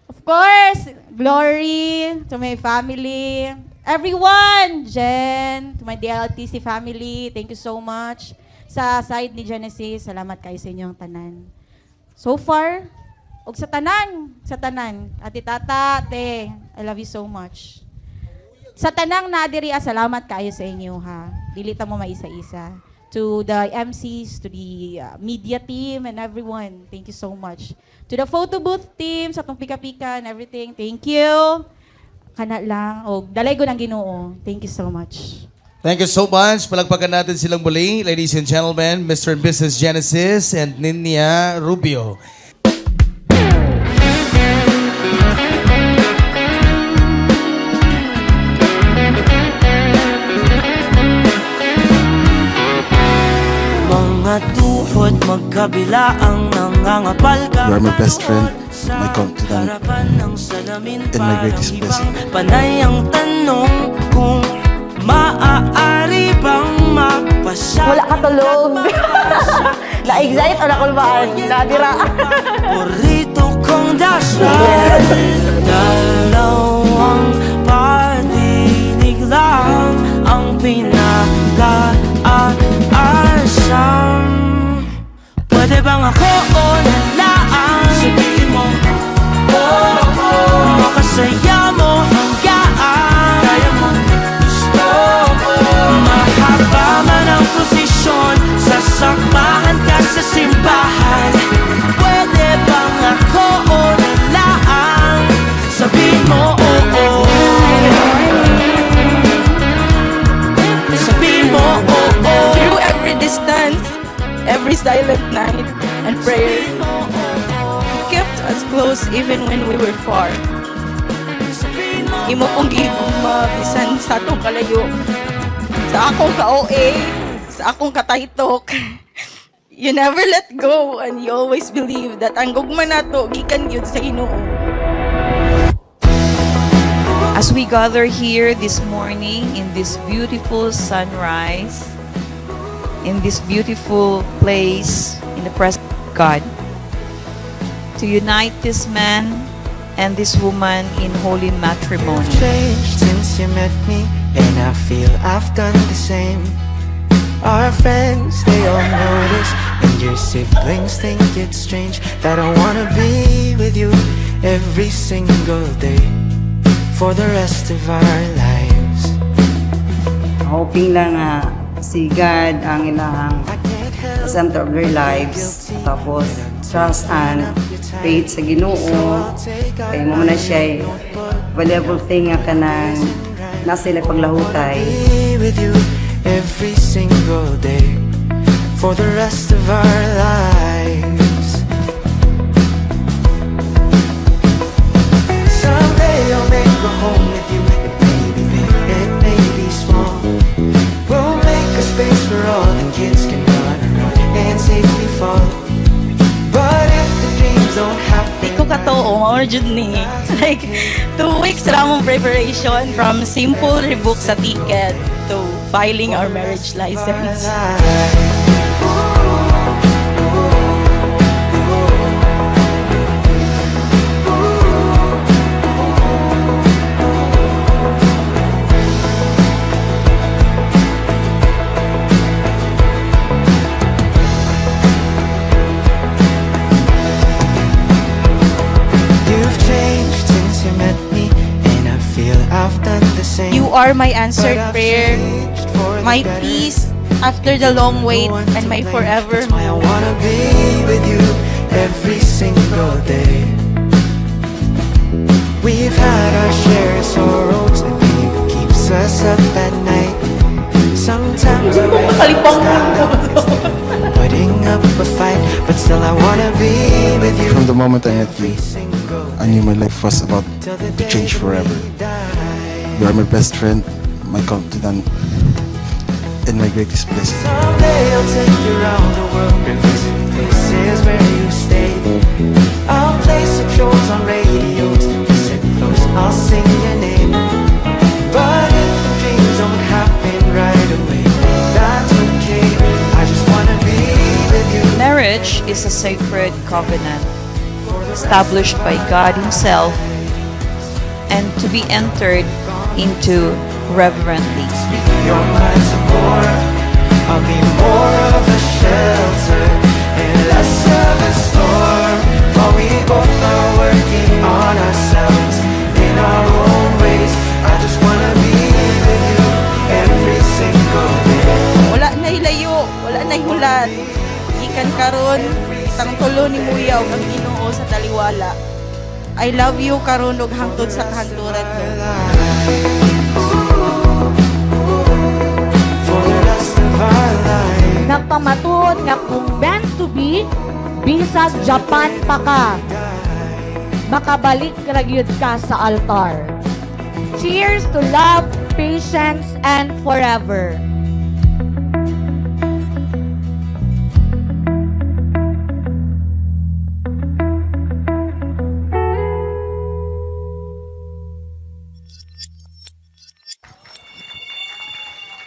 Of course, glory to my family. Everyone, Jen, to my DLTC family, thank you so much. Sa side ni Genesis, salamat kayo sa inyong tanan. So far, og sa tanan, ati tata, te, I love you so much. Sa tanang nadiri, salamat kayo sa inyo ha. Dili ta mo maisa-isa. To the MCs, to the media team and everyone, thank you so much. To the photo booth team, sa tong pika-pika and everything, thank you. Kana lang, o dalay ko ng Ginoo. Thank you so much. Thank you so much. Palagpagan natin silang muli, ladies and gentlemen, Mr. and Mrs. Genesis and Ninia Rubio. Mga tuhod magkabila ang nangangapal ka. You are my best friend, my confidant, and my greatest blessing. Panay ang tanong kung maaari bang mapasya. Wala ka tulog. Na-excite o nakulbaan? Nadira. Porito kong dasal. Dalawang patinig lang ang pinag-aasam. Pwede bang ako o nalaan? Sabihin mo, makasaya mo hanggaan. Kaya mo, gusto mo. Mahaba man ang posisyon, sasamahan ka sa simbahan. Pwede bang ako o nalaan? Sabihin mo, oo. Sabihin mo, oo. Through every distance, every silent night and prayer, you kept us close even when we were far. Imo kong gigugma, bisan sa atong kalayo, sa akong ka-OA, sa akong kataytok. You never let go and you always believe that ang gugma nato gikan gyud sa Ginoo. As we gather here this morning in this beautiful sunrise, in this beautiful place, in the presence of God, to unite this man and this woman in holy matrimony. Changed since you met me, and I feel I've done the same. Our friends, they all notice, and your siblings think it's strange that I wanna be with you every single day for the rest of our lives. Hoping lang na si God ang ilahang center of their lives. Tapos, trust and faith sa Ginoo. Kaya mo na siya valuable thing nga kanang nasa sila paglahutay. Be with you every single day for the rest of our lives. Someday I'll make a home with you. safely fall. But if the dreams don't happen, Di ko katoo, mauna jud ni. Like, 2 weeks ramong preparation from simple rebook sa ticket to filing our marriage license. you've changed since you met me, and I feel I've done the same. You are my answered But I've prayer, changed for the my better. peace after the long wait, and my forever. I wanna be with you every single day. We've had our share of sorrows, and maybe keeps us up at night. Sometimes I wish putting up a fight, but still I wanna be with you. From the moment I met you, I knew my life was about to change forever. You are my best friend, my confidant, and my greatest blessing. Someday I'll take you around the world, revisit places where you stayed. I'll play some shows on radios, sit close, I'll sing your name. But if the dreams don't happen right away, that's okay. I just wanna be with you. Marriage is a sacred covenant established by God Himself and to be entered into reverently. You're my support, I'll be more of a shelter and less of a storm. While we both are working on ourselves in our own ways, I just wanna be with you every single day. Wala na ilayo, wala na hulat. Ikan karon, itang tulo ni Muya ug ang Ginoo sa taliwala. I love you karon ug hangtod sa kahanturan ko. Nagpamatuod nga kung meant to be, bisag Japan pa ka. Makabalik ragyod ka sa altar. Cheers to love, patience, and forever.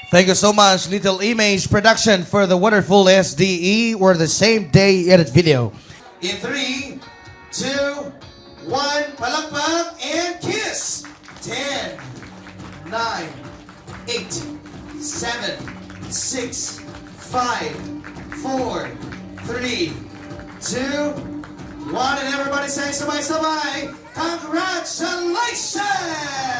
Thank you so much, Little Image Production, for the wonderful SDE or the same day edit video. In 3, 2, 1, palakpak and kiss. 10, 9, 8, 7, 6, 5, 4, 3, 2, 1, and everybody say sabay-sabay, congratulations!